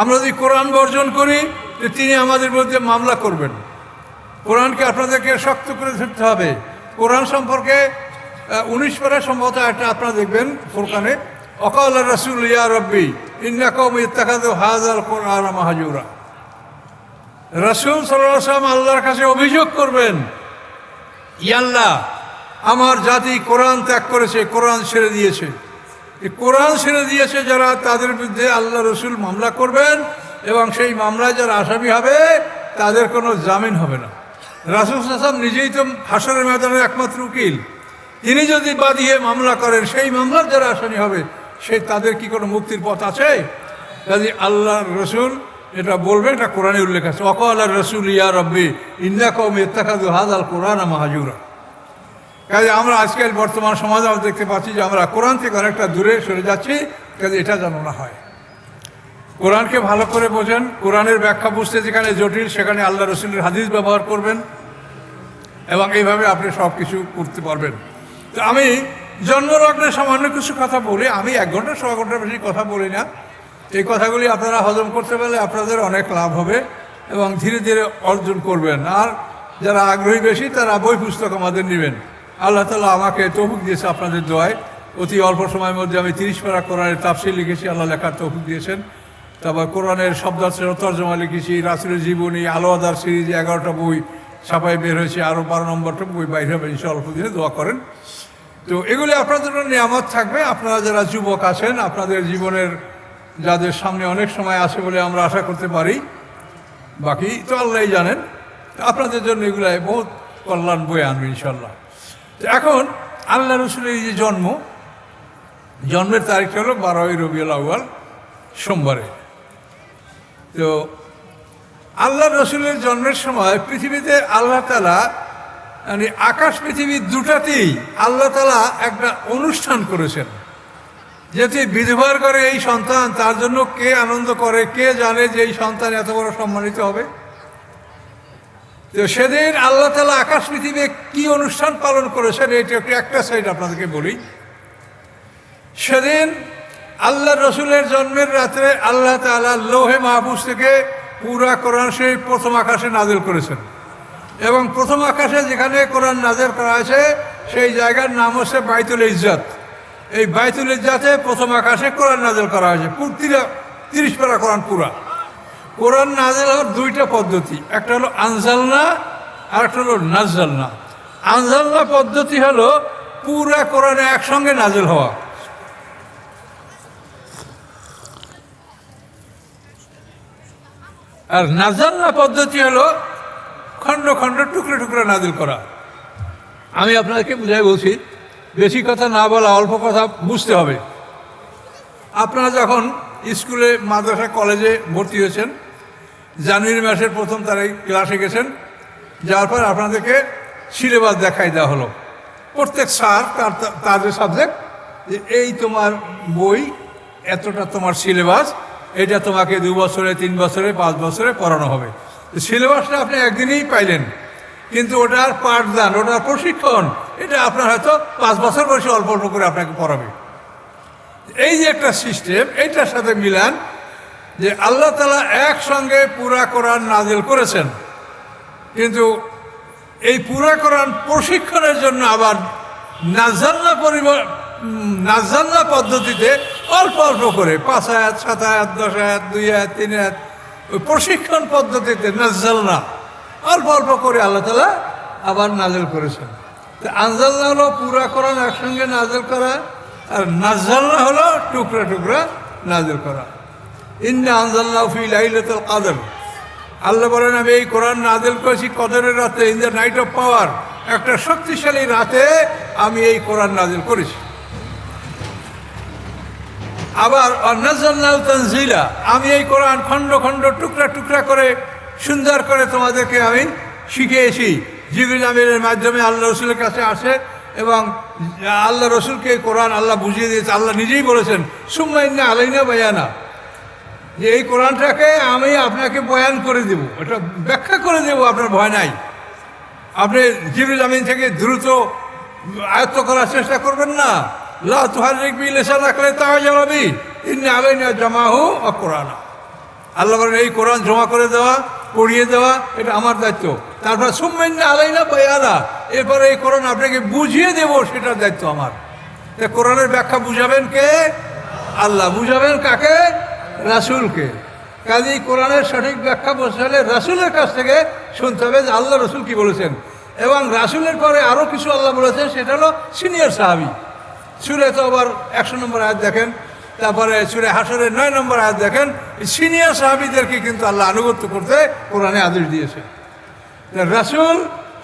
আমরা যদি কোরআন বর্জন করি, যে তিনি আমাদের মধ্যে মামলা করবেন। কোরআনকে আপনাদেরকে শক্ত করে ধরতে হবে। কোরআন সম্পর্কে 19 পারা সম্ভবত একটা আপনারা দেখবেন ফুরকানে, ওয়াকাল রাসূল ইয়া রাব্বি ইন্না কওমি ইত্তাখাযু হাযাল কুরআন মাহজুরা। রাসূল সাল্লাল্লাহু আলাইহি ওয়াসাল্লাম আল্লাহর কাছে অভিযোগ করবেন, ইয়া আল্লাহ, আমার জাতি কোরআন ত্যাগ করেছে, কোরআন ছেড়ে দিয়েছে। এই কোরআন ছেড়ে দিয়েছে যারা, তাদের বিরুদ্ধে আল্লাহ রসুল মামলা করবেন, এবং সেই মামলায় যারা আসামি হবে তাদের কোনো জামিন হবে না। রাসূল সাল্লাল্লাহু আলাইহি ওয়াসাল্লাম নিজেই তো হাসরের ময়দানের একমাত্র উকিল। তিনি যদি বাদিয়ে মামলা করেন, সেই মামলার যারা আসামি হবে তাদের কি কোনো মুক্তির পথ আছে? কাজে আল্লাহর রসুল এটা বলবেন, এটা কোরআনে উল্লেখ আছে, ওয়াকাল রাসূল ইয়া রাব্বি ইন্না কওমি ইত্তাখাযু হাযাল কুরআন মাহজুরা। কাজে আমরা আজকাল বর্তমান সমাজে আমরা দেখতে পাচ্ছি যে আমরা কোরআন থেকে অনেকটা দূরে সরে যাচ্ছি। কাজে এটা যেন না হয়। কোরআনকে ভালো করে বোঝেন। কোরআনের ব্যাখ্যা বুঝতে যেখানে জটিল, সেখানে আল্লাহ রসুলের হাদিস ব্যবহার করবেন, এবং এইভাবে আপনি সব কিছু করতে পারবেন। তো আমি জন্মলগ্নে সামান্য কিছু কথা বলি। আমি 1 ঘন্টা 1.5 ঘন্টার বেশি কথা বলি না। এই কথাগুলি আপনারা হজম করতে পারলে আপনাদের অনেক লাভ হবে, এবং ধীরে ধীরে অর্জন করবেন। আর যারা আগ্রহী বেশি, তারা বই পুস্তক আমাদের নেবেন। আল্লাহ তাআলা আমাকে তৌফিক দিয়েছে আপনাদের দোয়ায়। অতি অল্প সময়ের মধ্যে আমি 30 পারা কোরআনের তাফসীর লিখেছি, আল্লাহ লেখার তৌফিক দিয়েছেন। তারপর কোরআনের শব্দার্থ তর্জমা লিখেছি। রাসূলের জীবনী, আলো আদার সিরিজ 11টা বই ছাপায় বের হয়েছে। আরও 12 নম্বরটা বই বাইরে হবে ইনশাআল্লাহ। অল্প দিনে দোয়া করেন। তো এগুলি আপনাদের জন্য নিয়ামত থাকবে। আপনারা যারা যুবক আছেন, আপনাদের জীবনের যাদের সামনে অনেক সময় আছে বলে আমরা আশা করতে পারি, বাকি তো আল্লাহই জানেন, আপনাদের জন্য এগুলাই বহুত কল্যাণ বয়ে আনবে ইনশাল্লাহ। এখন আল্লাহ রসুলের এই যে জন্মের তারিখটা হলো 12ই রবিউল আউয়াল, সোমবারে। তো আল্লাহ রসুলের জন্মের সময় পৃথিবীতে আল্লাহ তাআলা, মানে আকাশ পৃথিবী দুটাতেই আল্লাহ তাআলা একটা অনুষ্ঠান করেছেন। যেহেতু বিধবার করে এই সন্তান, তার জন্য কে আনন্দ করে, কে জানে যে এই সন্তান এত বড় সম্মানিত হবে। তো সেদিন আল্লাহ তাআলা আকাশ পৃথিবী কি অনুষ্ঠান পালন করেছেন, এটা একটা সাইড আপনাদেরকে বলি। সেদিন আল্লাহ রসুলের জন্মের রাত্রে আল্লাহ তাআলা লৌহে মাহফুজ থেকে পুরা কোরআন সেই প্রথম আকাশে নাজিল করেছেন, এবং প্রথম আকাশে যেখানে কোরআন নাজিল করা হয়েছে সেই জায়গার নাম হচ্ছে বাইতুল ইজ্জত। এই বাইতুল ইজ্জতে প্রথম আকাশে কোরআন নাজিল করা হয়েছে, 30 পারা কোরআন পুরা। কোরআন নাজিল হওয়ার দুইটা পদ্ধতি, একটা হলো আনজালনা আর একটা হলো নাজ্জালনা। আনজালনা পদ্ধতি হলো পুরা কোরআনে একসঙ্গে নাজিল হওয়া, আর নাজ্জালনা পদ্ধতি হলো খণ্ড খণ্ড টুকরো টুকরো নাজিল করা। আমি আপনাদেরকে বুঝাই বলছি, বেশি কথা না বলা, অল্প কথা বুঝতে হবে। আপনারা যখন স্কুলে, মাদ্রাসা, কলেজে ভর্তি হয়েছেন, জানুয়ারি মাসের প্রথম তারিখ ক্লাসে গেছেন, যাওয়ার পর আপনাদেরকে সিলেবাস দেখাই দেওয়া হলো। প্রত্যেক স্যার তার যে সাবজেক্ট, যে এই তোমার বই, এতটা তোমার সিলেবাস, এটা তোমাকে 2 বছরে, 3 বছরে, 5 বছরে পড়ানো হবে। সিলেবাসটা আপনি একদিনেই পাইলেন, কিন্তু ওটার পাঠদান, ওটার প্রশিক্ষণ, এটা আপনার হয়তো 5 বছর বয়সে অল্প অল্প করে আপনাকে পড়াবে। এই যে একটা সিস্টেম, এইটার সাথে মিলান যে আল্লাহ তাআলা একসঙ্গে পুরা কোরআন নাজিল করেছেন, কিন্তু এই পুরা কোরআন প্রশিক্ষণের জন্য আবার নাজ্জালনা পদ্ধতিতে অল্প অল্প করে 5 আয়াত, 7 আয়াত, 10 আয়াত, 2 আয়াত, 3 আয়াত, ওই প্রশিক্ষণ পদ্ধতিতে নাজ্জালনা অল্প অল্প করে আল্লাহ তাআলা আবার নাজিল করেছেন। তো আনজালনা হলো পুরা কোরআন একসঙ্গে নাজিল করা, আর নাজ্জালনা হলো টুকরা টুকরা নাজিল করা। ইন্না আনজালনাহু ফি লাইলাতুল কদর, আল্লাহ বলেন আমি এই কোরআন নাজিল করেছি কদরের রাতে, in the night of power, একটা শক্তিশালী রাতে আমি এই কোরআন নাজিল করেছি। আবার নাযালনাহু তানজিলা, আমি এই কোরআন খণ্ড খণ্ড টুকরা টুকরা করে সুন্দর করে তোমাদেরকে আমি শিখিয়েছি। জিবরিল আমিনের মাধ্যমে আল্লাহ রসুলের কাছে আসে, এবং আল্লাহ রসুলকে কোরআন আল্লাহ বুঝিয়ে দিয়েছে। আল্লাহ নিজেই বলেছেন সুম্মা ইন্না আলাইনা বায়ানা, যে এই কোরআনটাকে আমি আপনাকে বয়ান করে দেব, এটা ব্যাখ্যা করে দেব, আপনার ভয় নাই। আপনি জিবরিল আমিন থেকে দ্রুত আয়ত্ত করার চেষ্টা করবেন না। লা তুহাররিক বিহি লিসানাকা লিতা'জালা বিহি, ইন্না আলাইনা জামাহু ওয়া কুরআনা। আল্লাহ বলেন এই কোরআন জমা করে দেওয়া, পড়িয়ে দেওয়া, এটা আমার দায়িত্ব। তারপর সুম্মা ইন্না আলাইনা বায়ানা, এরপরে এই কোরআন আপনাকে বুঝিয়ে দেব, সেটার দায়িত্ব আমার। তা কোরআনের ব্যাখ্যা বুঝাবেন কে? আল্লাহ। বুঝাবেন কাকে? রাসূলকে। কাজে কোরআনের সঠিক ব্যাখ্যা বলতে হলে রাসূলের কাছ থেকে শুনতে হবে যে আল্লাহ রসুল কি বলেছেন। এবং রাসূলের পরে আরও কিছু আল্লাহ বলেছেন, সেটা হলো সিনিয়র সাহাবী। সূরা তওবার 100 নম্বর আয়াত দেখেন, তারপরে সূরা হাশরের 9 নম্বর আয়াত দেখেন, সিনিয়র সাহাবীদেরকে কিন্তু আল্লাহ আনুগত্য করতে কোরআনে আদেশ দিয়েছে। রাসূল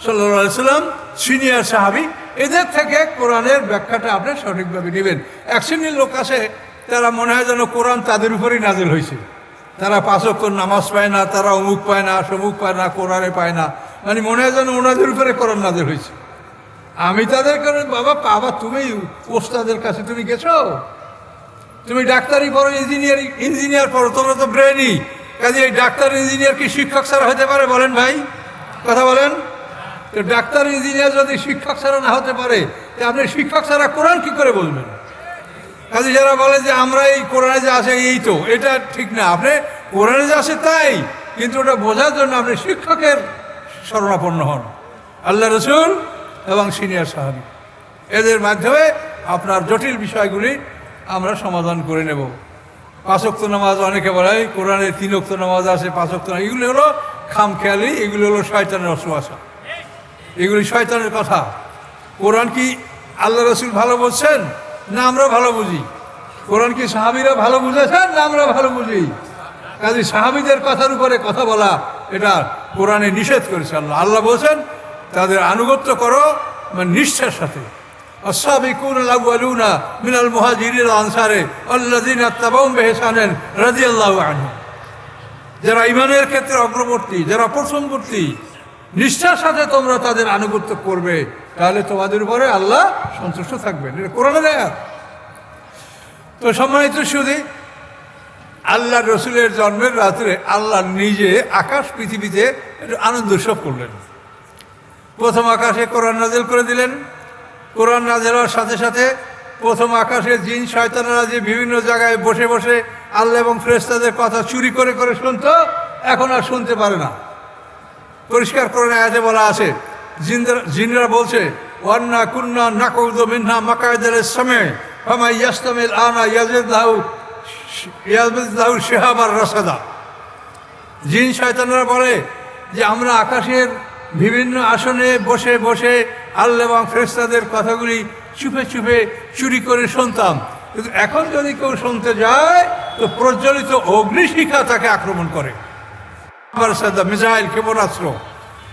সাল্লাল্লাহু আলাইহি সাল্লাম সিনিয়র সাহাবী, এদের থেকে কোরআনের ব্যাখ্যাটা আপনি সঠিকভাবে নেবেন। এক শ্রেণীর লোক আছে, তারা মনে হয় যেন কোরআন তাদের উপরেই নাজিল হয়েছে, তারা 5 ওয়াক্ত নামাজ পায় না, তারা অমুক পায় না, সমুক পায় না, কোরআনে পায় না, মানে মনে হয় যেন ওনাদের উপরে কোরআন নাজিল হয়েছে। আমি তাদের কারণে বাবা তুমি ওস্তাদের কাছে তুমি গেছো, তুমি ডাক্তারি পড়ো, ইঞ্জিনিয়ার পড়ো, তোমরা তো ব্রেনই। কাজে এই ডাক্তার ইঞ্জিনিয়ার কি শিক্ষক ছাড়া হতে পারে? বলেন ভাই, কথা বলেন। তো ডাক্তার ইঞ্জিনিয়ার যদি শিক্ষক ছাড়া না হতে পারে, তো আপনি শিক্ষক ছাড়া কোরআন কি করে বলবেন? কাজে যারা বলে যে আমরা এই কোরআনে যে আছে এই তো, এটা ঠিক না। আপনি কোরআনে যে আছে তাই, কিন্তু ওটা বোঝার জন্য আপনি শিক্ষকের শরণাপন্ন হন, আল্লাহ রসুল এবং সিনিয়র সাহাবী। এদের মাধ্যমে আপনার জটিল বিষয়গুলি আমরা সমাধান করে নেব। 5 ওয়াক্ত নামাজ, অনেকে বলে কোরআনে 3 ওয়াক্ত নামাজ আছে, 5 ওয়াক্ত নামাজ, এগুলি হলো খামখেয়ালি, এগুলি হলো শয়তানের অসুবাসা, এগুলি শয়তানের কথা। কোরআন কি আল্লাহ রসুল ভালো বলছেন না আমরা ভালো বুঝি? কোরআন কি সাহাবীরা ভালো বুঝেছেন না আমরা ভালো বুঝি? কাজে সাহাবীদের কথার উপরে কথা বলা, এটা কোরআনে নিষেধ করেছে আল্লাহ। আল্লাহ বলছেন তাদের আনুগত্য করো, মানে নিষ্ঠার সাথে। আস-সাবিকুনা আল-আউয়ালুনা মিনাল মুহাজিরিন ওয়াল আনসারি আল্লাযীনা ইত্তাবাউহুম বিইহসানিন রাদিয়াল্লাহু আনহুম, যারা ঈমানের ক্ষেত্রে অগ্রবর্তী, যারা প্রথমবর্তী, নিষ্ঠার সাথে তোমরা তাদের আনুগত্য করবে, তাহলে তোমাদের উপরে আল্লাহ সন্তুষ্ট থাকবেন। এটা কোরআনের আয়াত। তো সম্মানিত সুধী, আল্লাহ রসুলের জন্মের রাত্রে আল্লাহ নিজে আকাশ পৃথিবীতে একটু আনন্দ উৎসব করলেন। প্রথম আকাশে কোরআন নাজিল করে দিলেন। কোরআন নাজিল হওয়ার সাথে সাথে প্রথম আকাশে জিন শয়তানেরা যে বিভিন্ন জায়গায় বসে বসে আল্লাহ এবং ফেরেশতাদের কথা চুরি করে করে শুনতো, এখন আর শুনতে পারে না। পরিষ্কার করে আয়াতে বলা আছে, জিনরা বলছে ওয়ান্না কুন্না নাকুযু মিনহা মাকআদাল সামে ফামা ইয়াস্তামিল আনা ইয়াজিদু শিহাবার রাসাদা। জিন শয়তানরা বলে যে আমরা আকাশের বিভিন্ন আসনে বসে বসে আল্লাহ এবং ফেরেশতাদের কথাগুলি চুপে চুপে চুরি করে শুনতাম, কিন্তু এখন যদি কেউ শুনতে যায় তো প্রজ্বলিত অগ্নিশিখা তাকে আক্রমণ করে। মিসাইল, ক্ষেপণাস্ত্র,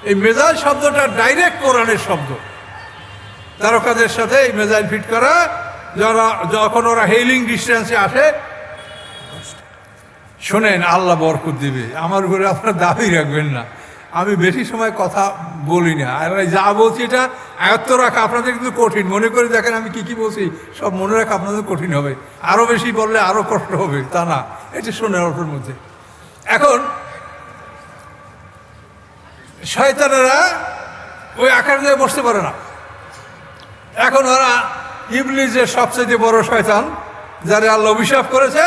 এই মিসাইল শব্দটা ডাইরেক্ট কোরআনের শব্দ। তারকাদের সাথে এই মিসাইল ফিট করা, যখন ওরা হেইলিং ডিস্টেন্সে আসে। শোনেন, আল্লাহ বরকত দিবে, আমার উপরে আপনারা দাবি রাখবেন না, আমি বেশি সময় কথা বলি না, আর যা বলছি এটা আয়ত্ত রাখা আপনাদের কিন্তু কঠিন। মনে করে দেখেন আমি কি বলছি, সব মনে রাখা আপনাদের কঠিন হবে, আরও বেশি বললে আরও কষ্ট হবে, তা না, এটা শোনেন অল্পের মধ্যে। এখন শয়তানেরা ওই আকার দিয়ে বসতে পারে না। এখন ওরা ইবলিসের সবচেয়ে বড় শয়তান, যারা আল্লাহ অভিশাপ করেছে,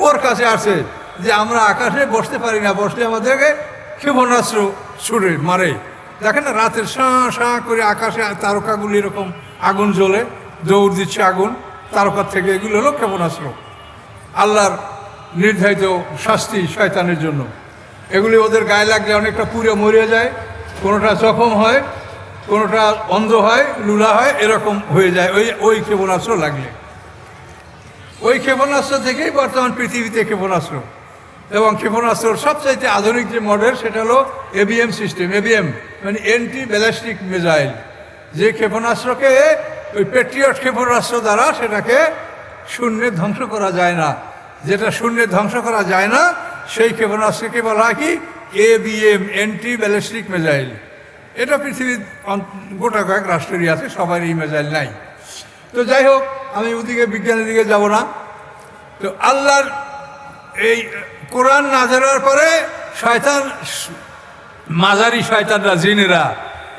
ওর কাছে আসে যে আমরা আকাশে বসতে পারি না, বসলে আমাদেরকে ক্ষেপণাস্ত্র ছুড়ে মারে। দেখেন না, রাতের শাঁ করে আকাশে তারকাগুলি এরকম আগুন জ্বলে, দৌড় দিচ্ছে আগুন তারকার থেকে, এগুলো হলো ক্ষেপণাস্ত্র, আল্লাহর নির্ধারিত শাস্তি শয়তানের জন্য। এগুলি ওদের গায়ে লাগলে অনেকটা পুড়ে মরে যায়, কোনোটা জখম হয়, কোনোটা অন্ধ হয়, লুলা হয়, এরকম হয়ে যায় ওই ক্ষেপণাস্ত্র লাগলে। ওই ক্ষেপণাস্ত্র থেকেই বর্তমান পৃথিবীতে ক্ষেপণাস্ত্র, এবং ক্ষেপণাস্ত্রর সবচাইতে আধুনিক যে মডেল সেটা হলো এবিএম সিস্টেম। এবিএম মানে অ্যান্টি ব্যালিস্টিক মিসাইল, যে ক্ষেপণাস্ত্রকে ওই প্যাট্রিয়ট ক্ষেপণাস্ত্র দ্বারা সেটাকে শূন্যে ধ্বংস করা যায় না। যেটা শূন্যে ধ্বংস করা যায় না সেই ক্ষেপণাস্ত্রকে বলা হয় কি, এবিএম, অ্যান্টি ব্যালিস্টিক মিসাইল। এটা পৃথিবীর গোটা কয়েক রাষ্ট্রেরই আছে, সবার এই মিসাইল নাই। তো যাই হোক, আমি ওদিকে বিজ্ঞানের দিকে যাব না। তো আল্লাহর এই কোরআন নাযিল হওয়ার পরে শয়তান, মাঝারি শয়তানরা, জিনেরা,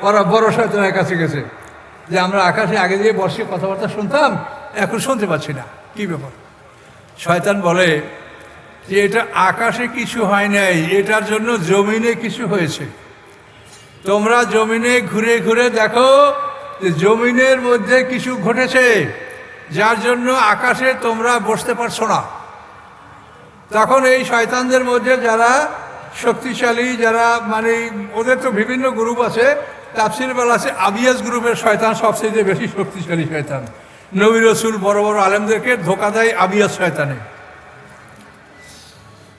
ওরা বড় শয়তানের কাছে গেছে যে আমরা আকাশে আগে দিয়ে বসে কথাবার্তা শুনতাম, এখন শুনতে পাচ্ছি না, কি ব্যাপার? শয়তান বলে যে এটা আকাশে কিছু হয় নাই, এটার জন্য জমিনে কিছু হয়েছে। তোমরা জমিনে ঘুরে ঘুরে দেখো যে জমিনের মধ্যে কিছু ঘটেছে, যার জন্য আকাশে তোমরা বসতে পারছো না। তখন এই শয়তানদের মধ্যে যারা শক্তিশালী, যারা মানে ওদের তো বিভিন্ন গ্রুপ আছে, তাফসীরে বলা আছে আবিয়াস গ্রুপের শয়তান সবচেয়ে বেশি শক্তিশালী শয়তান। নবী রাসূল বড় বড় আলেমদেরকে ধোঁকা দেয় আবিয়াস শয়তানে।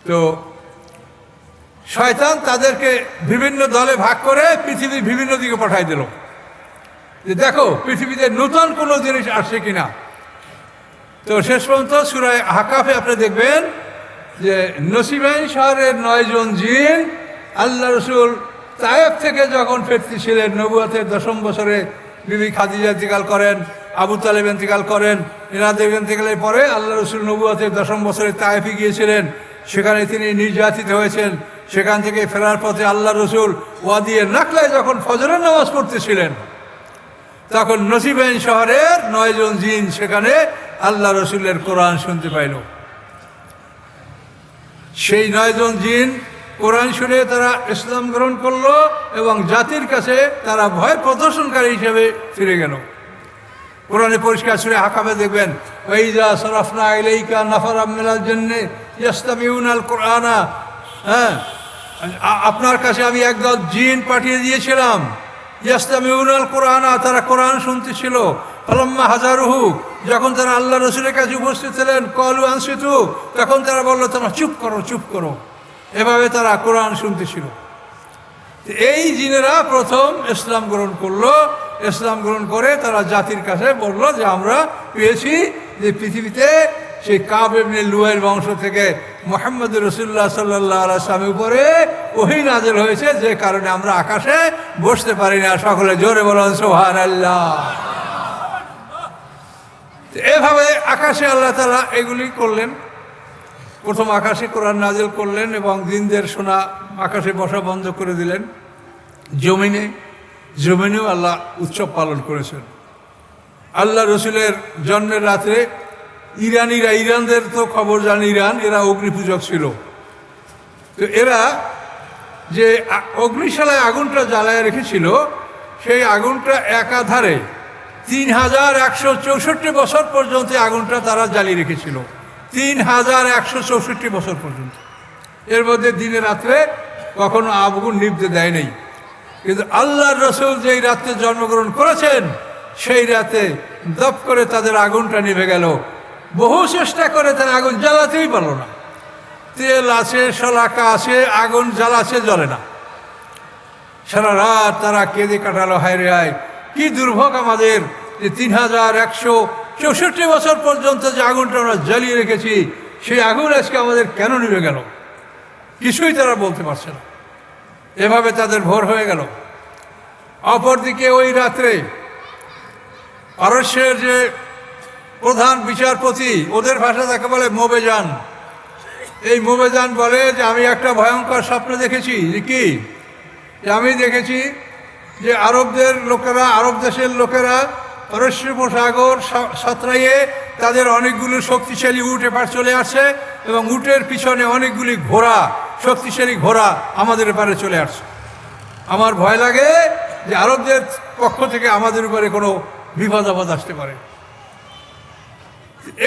তো শয়তান তাদেরকে বিভিন্ন দলে ভাগ করে পৃথিবীর বিভিন্ন দিকে পাঠাই দিল যে দেখো পৃথিবীতে নতুন কোনো জিনিস আসছে কিনা। তো শেষ পর্যন্ত সূরা আহকাফে আপনি দেখবেন যে নসিবাইন শহরের 9 জন জিন আল্লাহ রসুল তায়েফ থেকে যখন ফিরতেছিলেন, নবুয়তের 10ম বছরে বিবি খাদিজা ইন্তেকাল করেন, আবু তালেব ইন্তেকাল করেন, এনাদের ইন্তেকালের পরে আল্লাহ রসুল নবুয়তের 10ম বছরে তায়েফে গিয়েছিলেন। সেখানে তিনি নির্যাতিত হয়েছেন। সেখান থেকে ফেরার পথে আল্লাহ রসুল ওয়াদিয়ে নাকলায় যখন ফজরের নামাজ পড়তেছিলেন, তখন নসিবাইন শহরের 9 জন জিন সেখানে আল্লাহ রসুলের কোরআন শুনতে পাইল। সেই 9 জন জিন কোরআন শুনে তারা ইসলাম গ্রহণ করলো এবং জাতির কাছে তারা ভয় প্রদর্শনকারী হিসেবে ফিরে গেল। কোরআনে পরিষ্কার সূরা আহকাফে দেখবেন, ওয়াইজা সরাফনা ইলাইকা নাফারাম মিনাল জিন্নি ইয়াস্তামিউনাল কুরআনা, হ্যাঁ, আপনার কাছে আমি একদল জিন পাঠিয়ে দিয়েছিলাম, ইয়াস্তামিউনাল কুরআনা, তারা কোরআন শুনতেছিল। ফালাম্মা হাজারুহু, যখন তারা আল্লাহ রসুলের কাছে উপস্থিত ছিলেন, ক্বালু আনসিতু, তখন তারা বলল তোমরা চুপ করো, চুপ করো। এভাবে তারা কোরআন শুনতেছিল। এই জিনেরা প্রথম ইসলাম গ্রহণ করলো। ইসলাম গ্রহণ করে তারা জাতির কাছে বলল যে আমরা পেয়েছি যে পৃথিবীতে সেই কাব ইবনে লুয়াইয়ের বংশ থেকে মুহাম্মদ রাসূলুল্লাহ সাল্লাল্লাহু আলাইহি ওয়াসাল্লামের উপরে ওহী নাযিল হয়েছে, যে কারণে আমরা আকাশে বসতে পারি না। সকলে জোরে বলুন সুবহানাল্লাহ। এভাবে আকাশে আল্লাহ তাআলা এগুলি করলেন। প্রথম আকাশে কোরআন নাযিল করলেন এবং জিনদের শোনা আকাশে বসা বন্ধ করে দিলেন। জমিনেও আল্লাহ উৎসব পালন করেছেন। আল্লাহ রসুলের জন্মের রাত্রে ইরানিরা, ইরানদের তো খবর জানে, ইরান এরা অগ্নিপূজক ছিল। তো এরা যে অগ্নিশালায় আগুনটা জ্বালায় রেখেছিল, সেই আগুনটা একাধারে 3164 বছর পর্যন্ত আগুনটা তারা জ্বালিয়ে রেখেছিল। 3164 বছর পর্যন্ত। এর মধ্যে দিনে রাত্রে কখনো আগুন নিভতে দেয় নেই। কিন্তু আল্লাহর রসুল যেই রাত্রে জন্মগ্রহণ করেছেন, সেই রাতে দপ করে তাদের আগুনটা নিভে গেল। বহু চেষ্টা করে তারা আগুন জ্বালাতেই পারল না। তেল আছে, শলাকা আছে, আগুন জ্বালাছে, জ্বলে না। সারা রাত তারা কেঁদে কাটালো, হায় রে হায়, কি দুর্ভোগ আমাদের, যে 3164 বছর পর্যন্ত যে আগুনটা আমরা জ্বালিয়ে রেখেছি, সেই আগুন আজকে আমাদের কেন নিভে গেল? কিছুই তারা বলতে পারছে না। এভাবে তাদের ভোর হয়ে গেল। অপরদিকে ওই রাত্রে পারস্যের যে প্রধান বিচারপতি, ওদের ভাষা তাকে বলে মোবেজান। এই মোবেজান বলে যে আমি একটা ভয়ঙ্কর স্বপ্ন দেখেছি। যে কি? যে আমি দেখেছি যে আরবদের লোকেরা, আরব দেশের লোকেরা পারস্য উপসাগর সাঁতরাইয়ে তাদের অনেকগুলো শক্তিশালী উট এপার চলে আসছে, এবং উটের পিছনে অনেকগুলি ঘোড়া, শক্তিশালী ঘোড়া আমাদের এপারে চলে আসছে। আমার ভয় লাগে যে আরবদের পক্ষ থেকে আমাদের উপরে কোনো বিপদ আপদ আসতে পারে।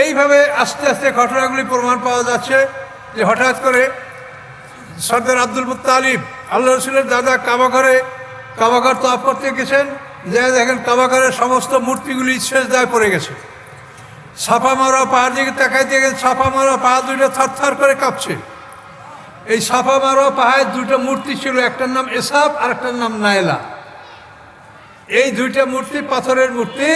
এইভাবে আস্তে আস্তে ঘটনাগুলি প্রমাণ পাওয়া যাচ্ছে যে হঠাৎ করে সর্দার আব্দুল মুত্তালিব, আল্লাহ রসুলের দাদা, কাবাঘর তওয়াফ করতে গেছেন। যে দেখেন কাবাঘরের সমস্ত মূর্তিগুলি সেজদায় পড়ে গেছে। ছাপা মারা পাহাড় দিকে তাকাইতে গেছে, ছাপা মারা পাহাড় দুটো থরথর করে কাঁপছে। এই ছাপা মারা পাহাড়ের দুটো মূর্তি ছিল, একটার নাম এসাব আর একটার নাম নায়লা। এই দুইটা মূর্তি পাথরের মূর্তি।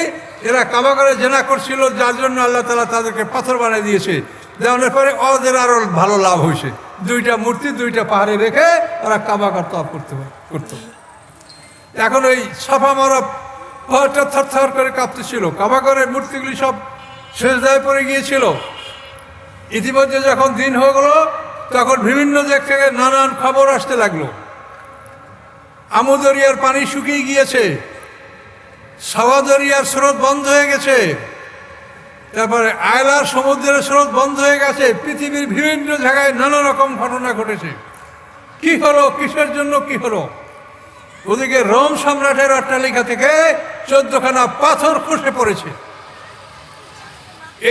এরা কাবাঘরে জেনা করছিল, যার জন্য আল্লাহ তাআলা তাদেরকে পাথর বানিয়ে দিয়েছে। দেওয়ানোর পরে ওদের আরও ভালো লাভ হয়েছে। দুইটা মূর্তি দুইটা পাহাড়ে রেখে ওরা কাবাঘর তওয়াফ করত। এখন ওই ছাপা মারা পাহাড়টা থরথর করে কাঁপতেছিল। কাবাঘরের মূর্তিগুলি সব সেজদায় পড়ে গিয়েছিল। ইতিমধ্যে যখন দিন হয়ে গেল, তখন বিভিন্ন দিক থেকে নানান খবর আসতে লাগলো। আমু দরিয়ার পানি শুকিয়ে গিয়েছে, সাওয়া দরিয়ার স্রোত বন্ধ হয়ে গেছে, তারপরে আয়লার সমুদ্রের স্রোত বন্ধ হয়ে গেছে। পৃথিবীর বিভিন্ন জায়গায় নানা রকম ঘটনা ঘটেছে। কি হলো, কিসের জন্য কি হলো? ওদিকে রোম সম্রাটের অট্টালিকা থেকে 14খানা পাথর খসে পড়েছে।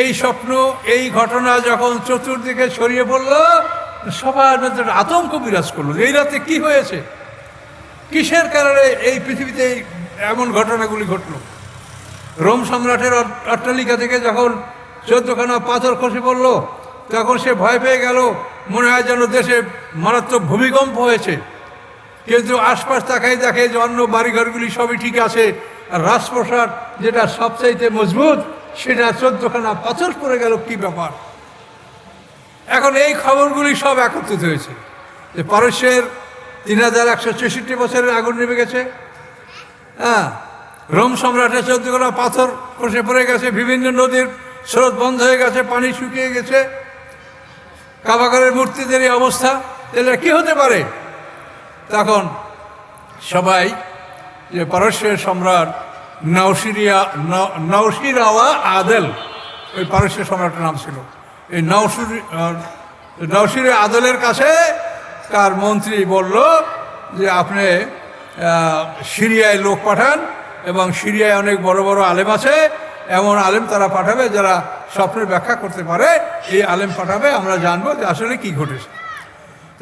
এই স্বপ্ন, এই ঘটনা যখন চতুর্দিকে ছড়িয়ে পড়ল, সবার মধ্যে আতঙ্ক বিরাজ করলো। এই রাতে কি হয়েছে, কিসের কারণে এই পৃথিবীতে এমন ঘটনাগুলি ঘটল? রোম সম্রাটের অট্টালিকা থেকে যখন 14খানা পাথর খসে পড়ল, তখন সে ভয় পেয়ে গেল। মনে হয় যেন দেশে মারাত্মক ভূমিকম্প হয়েছে। কিন্তু আশপাশ তাকাই দেখে যে অন্য বাড়িঘরগুলি সবই ঠিক আছে, আর রাজপ্রাসাদ যেটা সবচাইতে মজবুত, সেটা 14খানা পাথর পড়ে গেল। কি ব্যাপার? এখন এই খবরগুলি সব একত্রিত হয়েছে যে পারস্যের 3164 বছরের আগুন নেমে গেছে। হ্যাঁ, রোম সম্রাটের 14খানা পাথর খসে পড়ে গেছে, বিভিন্ন নদীর স্রোত বন্ধ হয়ে গেছে, পানি শুকিয়ে গেছে, কাবাঘরের মূর্তিদের এই অবস্থা। তাহলে কি হতে পারে? তখন সবাই, যে পারস্যের সম্রাট নওশিরাওয়া আদেল, ওই পারস্যের সম্রাটের নাম ছিল, এই নওশিরে আদেলের কাছে তার মন্ত্রী বলল যে আপনি সিরিয়ায় লোক পাঠান, এবং সিরিয়ায় অনেক বড় বড় আলেম আছে, এমন আলেম তারা পাঠাবে যারা স্বপ্নের ব্যাখ্যা করতে পারে। এই আলেম পাঠাবে, আমরা জানবো যে আসলে কি ঘটেছে।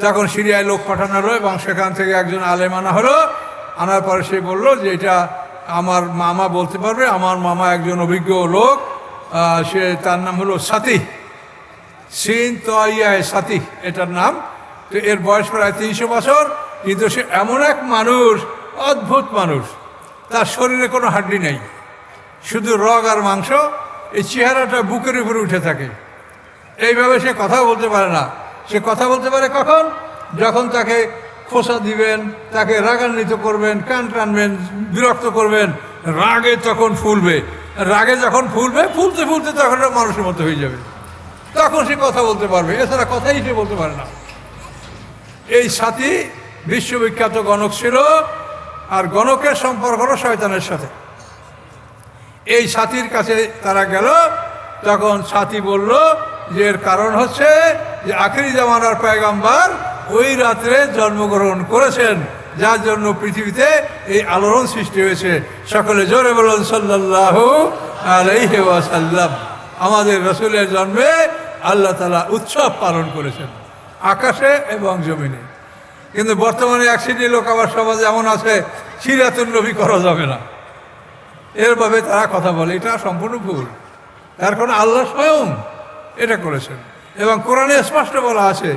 তখন সিরিয়ায় লোক পাঠানো হলো, এবং সেখান থেকে একজন আলেম আনা হলো। আনার পরে সে বলল যে এটা আমার মামা বলতে পারবে। আমার মামা একজন অভিজ্ঞ লোক, সে, তার নাম হলো সাতিহ, সিন তয়ায় সাতিহ এটার নাম। তো এর বয়স প্রায় 300 বছর। কিন্তু সে এমন এক মানুষ, অদ্ভুত মানুষ, তার শরীরে কোনো হাড্ডি নেই, শুধু রগ আর মাংস। এই চেহারাটা বুকের উপরে উঠে থাকে। এইভাবে সে কথা বলতে পারে না। সে কথা বলতে পারে কখন? যখন তাকে খোসা দিবেন, তাকে রাগান্বিত করবেন, কান টানবেন, বিরক্ত করবেন, রাগে তখন ফুলবে। রাগে যখন ফুলবে, ফুলতে ফুলতে তখন মানুষের মতো হয়ে যাবে, তখন সে কথা বলতে পারবে। এছাড়া কথাই সে বলতে পারে না। এই সাথী বিশ্ববিখ্যাত গণক ছিল, আর গণকের সম্পর্ক হলো শয়তানের সাথে। এই সাথীর কাছে তারা গেল। তখন সাথী বলল যে এর কারণ হচ্ছে যে আখিরি জামানার পয়গম্বর ওই রাত্রে জন্মগ্রহণ করেছেন, যার জন্য পৃথিবীতে এই আলোড়ন সৃষ্টি হয়েছে। সকলে জোরে বলুন সাল্লাল্লাহু আলাইহি ওয়াসাল্লাম। আমাদের রাসূলের জন্মে আল্লাহ তাআলা উৎসব পালন করেছেন আকাশে এবং জমিনে। কিন্তু বর্তমানে এক শ্রেণীর লোক আবার সমাজে এমন আছে, সিরাতুন নবী করা যাবে না, এরভাবে তারা কথা বলে। এটা সম্পূর্ণ ভুল। তার কারণ আল্লাহ স্বয়ং এটা করেছেন এবং কোরআনে স্পষ্ট বলা আছে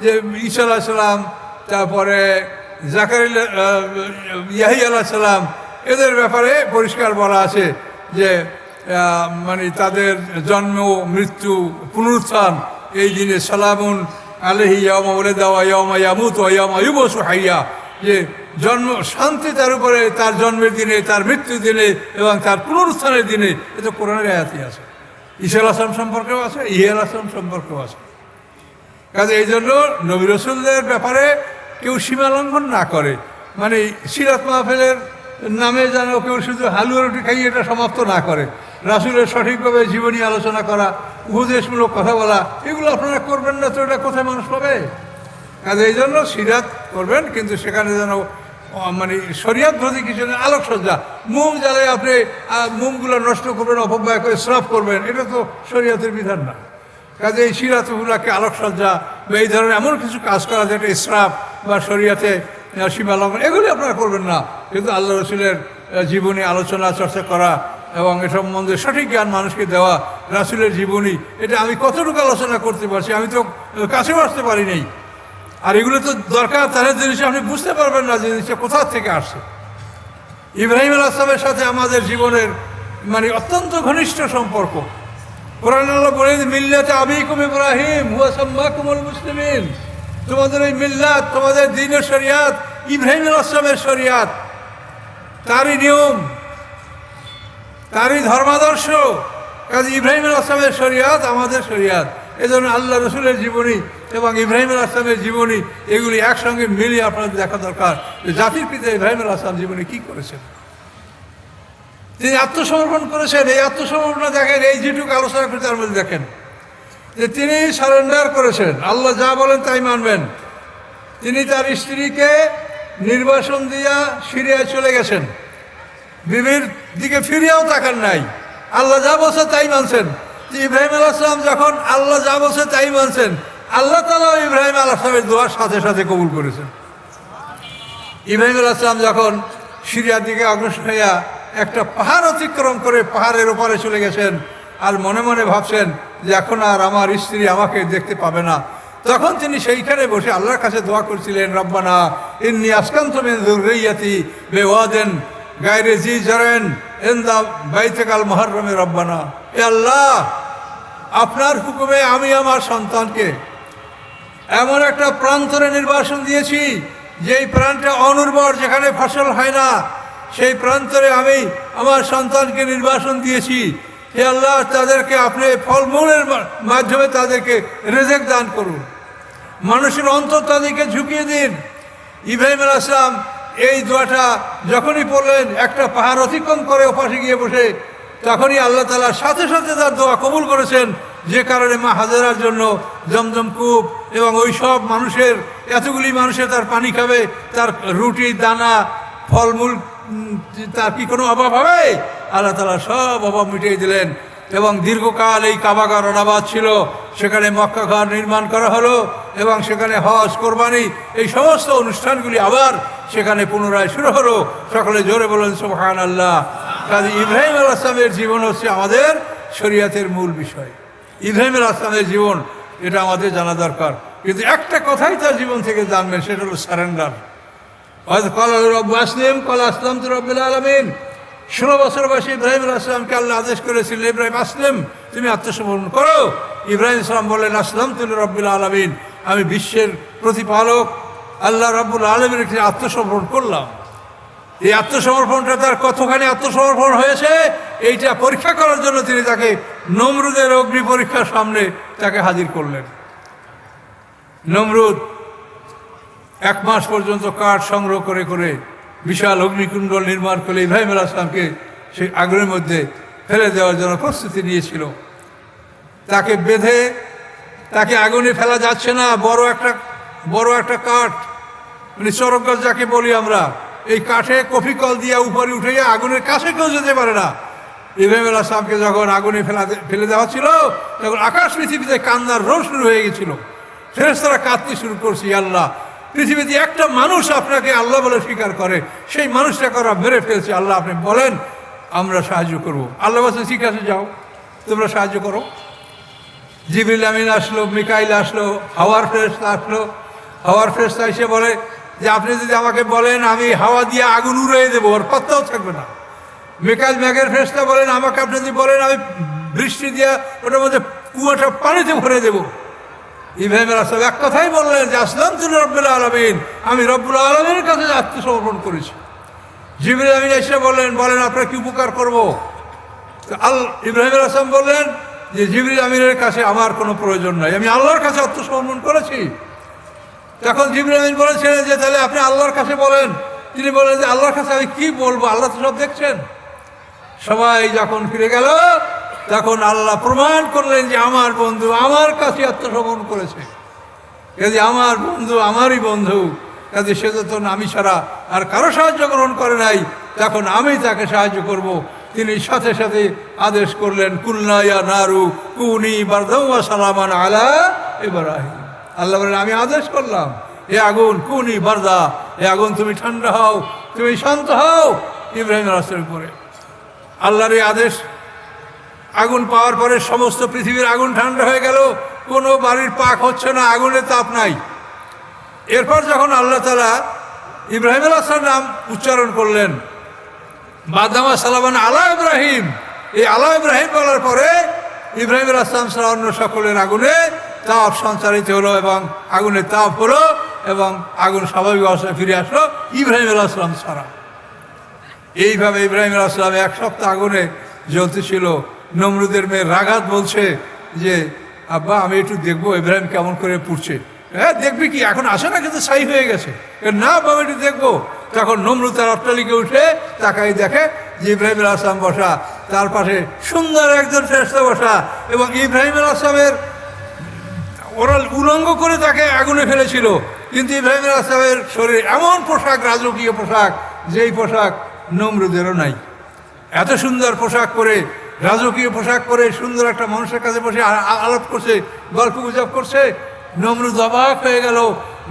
যে ঈসা আলাইহিস সালাম, তারপরে জাকারিয়া, ইয়াহিয়া আলাইহিস সালাম, এদের ব্যাপারে পরিষ্কার বলা আছে যে মানে তাদের জন্ম, মৃত্যু, পুনরুত্থান এই দিনে সালামুন আলাইহি ইয়াওমা ওয়ালাদা ওয়া ইয়াওমা ইয়ামুতু ওয়া ইয়াওমা ইউবআসু হাইয়্যা, যে জন্ম শান্তি তার উপরে, তার জন্মের দিনে, তার মৃত্যুর দিনে এবং তার পুনরুত্থানের দিনে। এ তো কোরআনের আয়াতই আছে। ঈসা আলাইহিস সালাম সম্পর্কেও আছে, ইহা আলাইহিস সালাম সম্পর্কেও আছে। কাজে এই জন্য নবী রাসূলদের ব্যাপারে কেউ সীমা লঙ্ঘন না করে, মানে সিরাত মাহফিলের নামে যেন কেউ শুধু হালুয়া রুটি খাইয়ে এটা সমাপ্ত না করে। রাসূলের সঠিকভাবে জীবনী আলোচনা করা, উপদেশমূলক কথা বলা, এগুলো আপনারা করবেন না তো এটা কোথায় মানুষ পাবে? কাজে এই জন্য সিরাত করবেন, কিন্তু সেখানে যেন মানে শরিয়ত বিরোধী কিছু আলোকসজ্জা, মোম জ্বালে আপনি মোমগুলো নষ্ট করবেন, অপব্যয় করে শ্রাপ করবেন, এটা তো শরিয়তের বিধান না। কাজে এই সিরাতগুলাকে আলোকসজ্জা বা এই ধরনের এমন কিছু কাজ করা যেটা ইসরাফ বা শরিয়তে সীমা লঙ্ঘন, এগুলি আপনারা করবেন না। কিন্তু আল্লাহ রাসূলের জীবনী আলোচনা চর্চা করা এবং এ সম্বন্ধে সঠিক জ্ঞান মানুষকে দেওয়া, রাসূলের জীবনী, এটা আমি কতটুকু আলোচনা করতে পারছি, আমি তো কাছেও আসতে পারি নাই। আর এগুলো তো দরকার, তাহলে জিনিসটা আপনি বুঝতে পারবেন না যে জিনিসটা কোথা থেকে আসছে। ইব্রাহিম আলাইহিস সালামের সাথে আমাদের জীবনের মানে অত্যন্ত ঘনিষ্ঠ সম্পর্ক। কোরআন আল্লাহ বলে, মিল্লাতে আবিকুম ইব্রাহিম হুয়া সাম্মাকুমুল মুসলিমিন, তোমাদের এই মিল্লাত, তোমাদের দ্বীনের শরিয়াত ইব্রাহিম আলাইহিস সালামের শরিয়াত, তারই নিয়ম, তারই ধর্মাদর্শ। কাজে ইব্রাহিম আলাইহিস সালামের শরিয়াত আমাদের শরিয়াত। এই জন্য আল্লাহ রসুলের জীবনী এবং ইব্রাহিম আলাইহিস সালামের জীবনী এগুলি একসঙ্গে মিলিয়ে আপনাদের দেখা দরকার যে জাতির পিতা ইব্রাহিম আলাইহিস সালাম জীবনী কী করেছেন। তিনি আত্মসমর্পণ করেছেন। এই আত্মসমর্পণ দেখেন, এই যেটুকু আলোচনা করে তার মধ্যে দেখেন যে তিনি সারেন্ডার করেছেন, আল্লাহ যা বলেন তাই মানবেন। তিনি তার স্ত্রীকে নির্বাসন দিয়া সিরিয়ায় চলে গেছেন, বিবির দিকে ফিরিয়েও তাকান নাই, আল্লাহ যা বলছে তাই মানছেন। ইব্রাহিম আলাইহিস সালাম যখন আল্লাহ যা বলছে তাই মানছেন, আল্লাহ তাআলা ইব্রাহিম আলাইহিস সালামের দোয়ার সাথে সাথে কবুল করেছেন। ইব্রাহিম আলাইহিস সালাম যখন সিরিয়ার দিকে অগ্রসর হইয়া একটা পাহাড় অতিক্রম করে পাহাড়ের ওপারে চলে গেছেন, আর মনে মনে ভাবছেন যে এখন আর আমার স্ত্রী আমাকে দেখতে পাবে না, তখন তিনি সেইখানে বসে আল্লাহর কাছে দোয়া করছিলেন, রব্বানা ইন্নী আসকানতু মিন যুররিয়্যাতি বিওয়াদিন গায়রি জি জারইন ইনদা বাইতিকাল মুহাররমে, রব্বানা, এ আল্লাহ, আপনার হুকুমে আমি আমার সন্তানকে এমন একটা প্রান্তরে নির্বাসন দিয়েছি যেই প্রান্তটা অনুর্বর, যেখানে ফসল হয় না, সেই প্রান্তরে আমি আমার সন্তানকে নির্বাসন দিয়েছি। হে আল্লাহ, তাদেরকে আপনি ফলমূলের মাধ্যমে তাদেরকে রিজিক দান করুন, মানুষের অন্তর তাদেরকে ঝুঁকিয়ে দিন। ইব্রাহিম আলাইহিস সালাম এই দোয়াটা যখনই পড়লেন, একটা পাহাড় অতিক্রম করে ওপাশে গিয়ে বসে, তখনই আল্লাহ তাআলা সাথে সাথে তার দোয়া কবুল করেছেন। যে কারণে মা হাজেরার জন্য জমজম কূপ এবং ওই সব মানুষের, এতগুলি মানুষের তার পানি খাবে, তার রুটি দানা ফলমূল, তার কি কোনো অভাব হবে? আল্লাহ তাআলা সব অভাব মিটিয়ে দিলেন। এবং দীর্ঘকাল এই কাবাগার অনাবাদ ছিল, সেখানে মক্কা ঘর নির্মাণ করা হলো এবং সেখানে হজ, কোরবানি, এই সমস্ত অনুষ্ঠানগুলি আবার সেখানে পুনরায় শুরু হলো। সকলে জোরে বলেন সুবহানাল্লাহ। কাজে ইব্রাহিম আলাইহিস সালামের জীবন হচ্ছে আমাদের শরিয়াতের মূল বিষয়। ইব্রাহিম আলাইহিস সালামের জীবন, এটা আমাদের জানা দরকার। কিন্তু একটা কথাই তার জীবন থেকে জানবেন, সেটা হলো সারেন্ডার। ক্বালা রব্বু আসলিম ক্বালা আসলামতু লিরাব্বিল আলামিন। 16 বছর বয়সে ইব্রাহিম আলাইহিস সালামকে আল্লাহ আদেশ করেছিলেন, ইব্রাহিম আসলিম, তুমি আত্মসমর্পণ করো। ইব্রাহিম সালাম বললেন, আসলামতু লিরাব্বিল আলামিন, আমি বিশ্বের প্রতিপালক আল্লাহ রাব্বুল আলামিনের কাছে আত্মসমর্পণ করলাম। এই আত্মসমর্পণটা তার কতখানি আত্মসমর্পণ হয়েছে, এইটা পরীক্ষা করার জন্য তিনি তাকে নমরুদের অগ্নি পরীক্ষার সামনে তাকে হাজির করলেন। নমরুদ 1 মাস পর্যন্ত কাঠ সংগ্রহ করে করে বিশাল অগ্নিকুণ্ড নির্মাণ করে ইব্রাহিম আলাইহিস সালামকে সেই আগুনের মধ্যে ফেলে দেওয়ার জন্য প্রস্তুতি নিয়েছিল। তাকে বেঁধে তাকে আগুনে ফেলা যাচ্ছে না, বড় একটা কাঠ, মানে চরক গাছ যাকে বলি আমরা, এই কাঠে কফি কল দিয়ে উপরে উঠে আগুনের কাছে কেউ যেতে পারে না। ইব্রাহিম আলাইহিস সালামকে যখন আগুনে ফেলে দেওয়া ছিল, তখন আকাশ পৃথিবীতে কান্নার রোল শুরু হয়ে গেছিল। ফেরেশতারা কাঁদতে শুরু করছে, আল্লাহ, পৃথিবীতে একটা মানুষ আপনাকে আল্লাহ বলে স্বীকার করে, সেই মানুষটাকে ওরা মেরে ফেলছে, আল্লাহ আপনি বলেন আমরা সাহায্য করব। আল্লাহ বলছেন ঠিক আছে, যাও তোমরা সাহায্য করো। জিবরিল আমিন আসলো, মিকাইল আসলো, হাওয়ার ফেরেশতা আসলো। হাওয়ার ফেরেশতা এসে বলে যে আপনি যদি আমাকে বলেন আমি হাওয়া দিয়ে আগুন উড়িয়ে দেবো, ওর পাত্তাও থাকবে না। মিকাইল মেঘের ফেরেশতা বলেন আমাকে আপনি যদি বলেন আমি বৃষ্টি দিয়ে ওটার মধ্যে কুয়াটা পানিতে ভরে দেবো। ইব্রাহিম আলাইহিস সালাম এক কথাই বললেন যে আসলামতু লিরাব্বিল আলামিন, আমি রব্বুল আলামিনের কাছে আত্মসমর্পণ করেছি। জিবরিল আমিন এসে বলেন আপনার কি উপকার করবো? ইব্রাহিম আলাইহিস সালাম বললেন যে জিবরিল আমিনের কাছে আমার কোনো প্রয়োজন নাই, আমি আল্লাহর কাছে আত্মসমর্পণ করেছি। তখন জিবরিল আমিন বলেছিলেন যে তাহলে আপনি আল্লাহর কাছে বলেন। তিনি বলেন যে আল্লাহর কাছে আমি কি বলবো, আল্লাহ তো সব দেখছেন। সবাই যখন ফিরে গেল, তখন আল্লাহ প্রমাণ করলেন যে আমার বন্ধু আমার কাছে আত্মসমর্পণ করেছে, কাজে আমার বন্ধু আমারই বন্ধু, কাজে সে তো আমি ছাড়া আর কারো সাহায্য গ্রহণ করে নাই, তখন আমি তাকে সাহায্য করব। তিনি সাথে সাথে আদেশ করলেন, কুলনা ইয়া নারু কুনি বারদাম ওয়া সালামান আলা ইব্রাহিম। আল্লাহ বলেন আমি আদেশ করলাম, এ আগুন কুনি বারদা, এ আগুন তুমি ঠান্ডা হও, তুমি শান্ত হও ইব্রাহিম আলাইহিস সালামের উপরে। আল্লাহর এই আদেশ, আগুন পাওয়ার পরে সমস্ত পৃথিবীর আগুন ঠান্ডা হয়ে গেল, কোনো বাড়ির পাক হচ্ছে না, আগুনের তাপ নাই। এরপর যখন আল্লাহ তাআলা ইব্রাহিম আলাইহিস সালাম নাম উচ্চারণ করলেন, বাদামা সালামান আলা ইব্রাহিম, এই আলা ইব্রাহিম বলার পরে ইব্রাহিম আলাইহিস সালাম ছাড়া অন্য সকলের আগুনে তাপ সঞ্চারিত হলো এবং আগুনের তাপ হলো এবং আগুন স্বাভাবিক অবস্থায় ফিরে আসলো ইব্রাহিম আলাইহিস সালাম ছাড়া। এইভাবে ইব্রাহিম আলাইহিস সালাম এক সপ্তাহ আগুনে জ্বলতেছিল। নমরুদের মেয়ে রাগাত বলছে যে আব্বা আমি একটু দেখবো ইব্রাহিম কেমন করে পুড়ছে। হ্যাঁ দেখবি কি, এখন আসে না, কিন্তু ছাই হয়ে গেছে। না বাবা একটু দেখবো। তখন নমরুদ তার অট্টালিকে উঠে তাকাই দেখে যে ইব্রাহিম আলাইহিস সালাম বসা, তার পাশে সুন্দর একজন ফেরেশতা বসা, এবং ইব্রাহিম আলাইহিস সালামের ওরা উলঙ্গ করে তাকে আগুনে ফেলেছিল, কিন্তু ইব্রাহিম আলাইহিস সালামের শরীরে এমন পোশাক, রাজকীয় পোশাক, যেই পোশাক নমরুদেরও নাই। এত সুন্দর পোশাক পরে, রাজকীয় পোশাক পরে সুন্দর একটা মানুষের কাছে বসে আলাপ করছে, গল্প গুজব করছে। নমরুদ অবাক হয়ে গেল।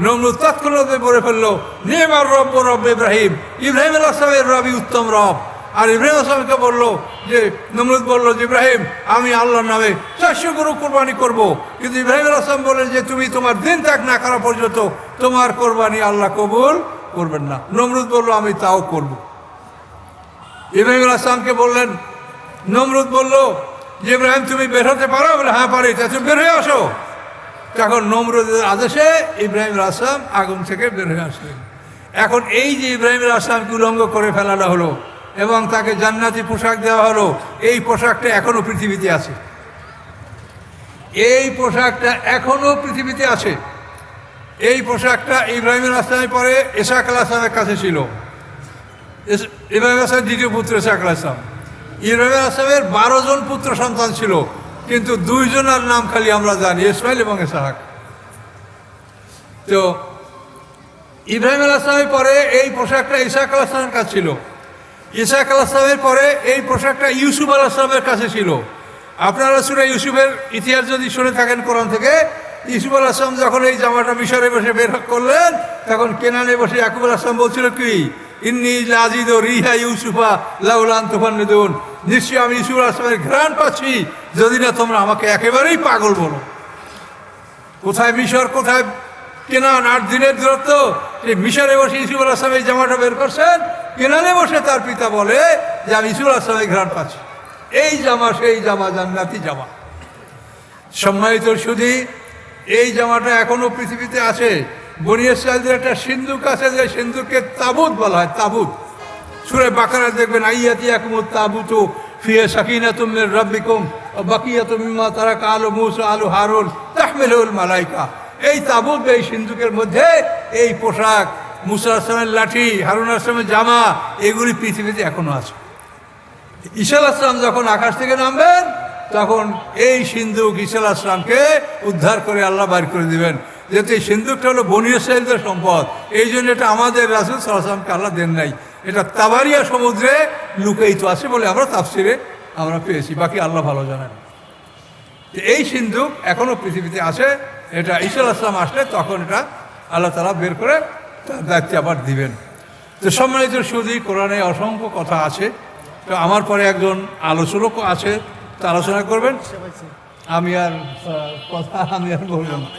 নমরুদ তৎক্ষণাৎ বলে ফেললো, নিমার রব্ব রব ইব্রাহিম, ইব্রাহিম আলাইহিস সালামের রবই উত্তম রব। আর ইব্রাহিম আলাইহিস সালামকে বললো যে, নমরুদ বললো যে ইব্রাহিম আমি আল্লাহর নামে 400 গরু কোরবানি করব। কিন্তু ইব্রাহিম আলাইহিস সালাম বললেন যে তুমি তোমার দিন ত্যাগ না করা পর্যন্ত তোমার কোরবানি আল্লাহ কবুল করবেন না। নমরুদ বললো আমি তাও করব। ইব্রাহিম আলাইহিস সালামকে বললেন, নমরুদ বলল যে ইব্রাহিম তুমি বের হতে পারো? বলে হ্যাঁ পারি। তা তুমি বের হয়ে আসো। তখন নমরুদের আদেশে ইব্রাহিম আলাইহিস সালাম আগুন থেকে বের হয়ে আসলেন। এখন এই যে ইব্রাহিম আলাইহিস সালামকে উলঙ্গ করে ফেলানো হলো এবং তাকে জান্নাতি পোশাক দেওয়া হলো, এই পোশাকটা এখনো পৃথিবীতে আছে। এই পোশাকটা এখনো পৃথিবীতে আছে। এই পোশাকটা ইব্রাহিম আলাইহিস সালামের পরে ইসহাক আলাইহিস সালামের কাছে ছিল। ইব্রাহিম আলাইহিস সালামের দ্বিতীয় পুত্র ইসহাক আলাইহিস সালাম। ইব্রাহিম আলাইহিস সালামের 12 জন পুত্র সন্তান ছিল, কিন্তু 2 জনের নাম খালি আমরা জানি, ইসমাইল এবং ইসহাক। তো ইব্রাহিম আলাইহিস সালামের পরে এই পোশাকটা ইসহাক আলাইহিস সালামের কাছে ছিল। ইসহাক আলাইহিস সালামের পরে এই পোশাকটা ইউসুফ আলাইহিস সালামের কাছে ছিল। আপনারা সূরা ইউসুফের ইতিহাস যদি শুনে থাকেন কোরআন থেকে, ইউসুফ আলাইহিস সালাম যখন এই জামাটা মিশরে বসে বের করলেন, তখন কেনানে বসে ইয়াকুব আলাইহিস সালাম বলছিল কি, ইন্নী লাজিদু রিহা ইউসুফা লাউলা আন তুফান্নিদুন, নিশ্চয়ই আমি ইউসুফ আলাইহিস সালামের ঘ্রাণ পাচ্ছি, যদি না তোমরা আমাকে একেবারেই পাগল বলো। কোথায় মিশর, কোথায় কেনান, 8 দিনের দূরত্ব। এই মিশরে বসে ইউসুফ আলাইহিস সালাম এই জামাটা বের করছেন, কেনানে বসে তার পিতা বলে যে আমি ইউসুফ আলাইহিস সালামের ঘ্রাণ পাচ্ছি। এই জামা সেই জামা, জান্নাতি জামা। সম্মানিত শুধু এই জামাটা এখনো পৃথিবীতে আছে। বনী ইসরাঈলদের একটা সিন্দুক আছে, যে সিন্দুককে তাবুত বলা হয়। তাবুত সূরা বাকারা দেখবেন, আইয়াতিয়াকুমুত তাবুতু ফিহা সাকিনাতুম মির রাব্বিকুম ওয়া বাকিয়াতুম মিম্মা তারাকা আলু মূসা আলু হারুন তাহমিলুল মালাইকা। এই তাবুত, এই সিন্দুকের মধ্যে এই পোশাক, মূসা আলাইহিস সালামের লাঠি, হারুন আলাইহিস সালামের জামা, এগুলি পৃথিবীতে এখনো আছে। ঈসা আলাইহিস সালাম যখন আকাশ থেকে নামবেন তখন এই সিন্ধুক ঈসা আলাইহিস সালামকে উদ্ধার করে আল্লাহ বাইর করে দিবেন। যেহেতু এই সিন্ধুকটা হলো বনী ইসরাঈলদের সম্পদ, এই জন্য এটা আমাদের রাসূল সাল্লাল্লাহু আলাইহি ওয়াসাল্লামকে আল্লাহ দেন নাই। এটা তাবারিয়া সমুদ্রে লুকায়িত আছে বলে আমরা তাফসিরে আমরা পেয়েছি, বাকি আল্লাহ ভালো জানেন। এই সিন্ধুক এখনও পৃথিবীতে আছে, এটা ঈসা আলাইহিস সালাম আসলে তখন এটা আল্লাহ তাআলা বের করে তার দায়িত্বে আবার দিবেন। তো সম্মানিত সুধী, কোরআনে অসংখ্য কথা আছে। তো আমার পরে একজন আলোচক আছে, তো আলোচনা করবেন। আমি আর কথা আমি আর বলবো না।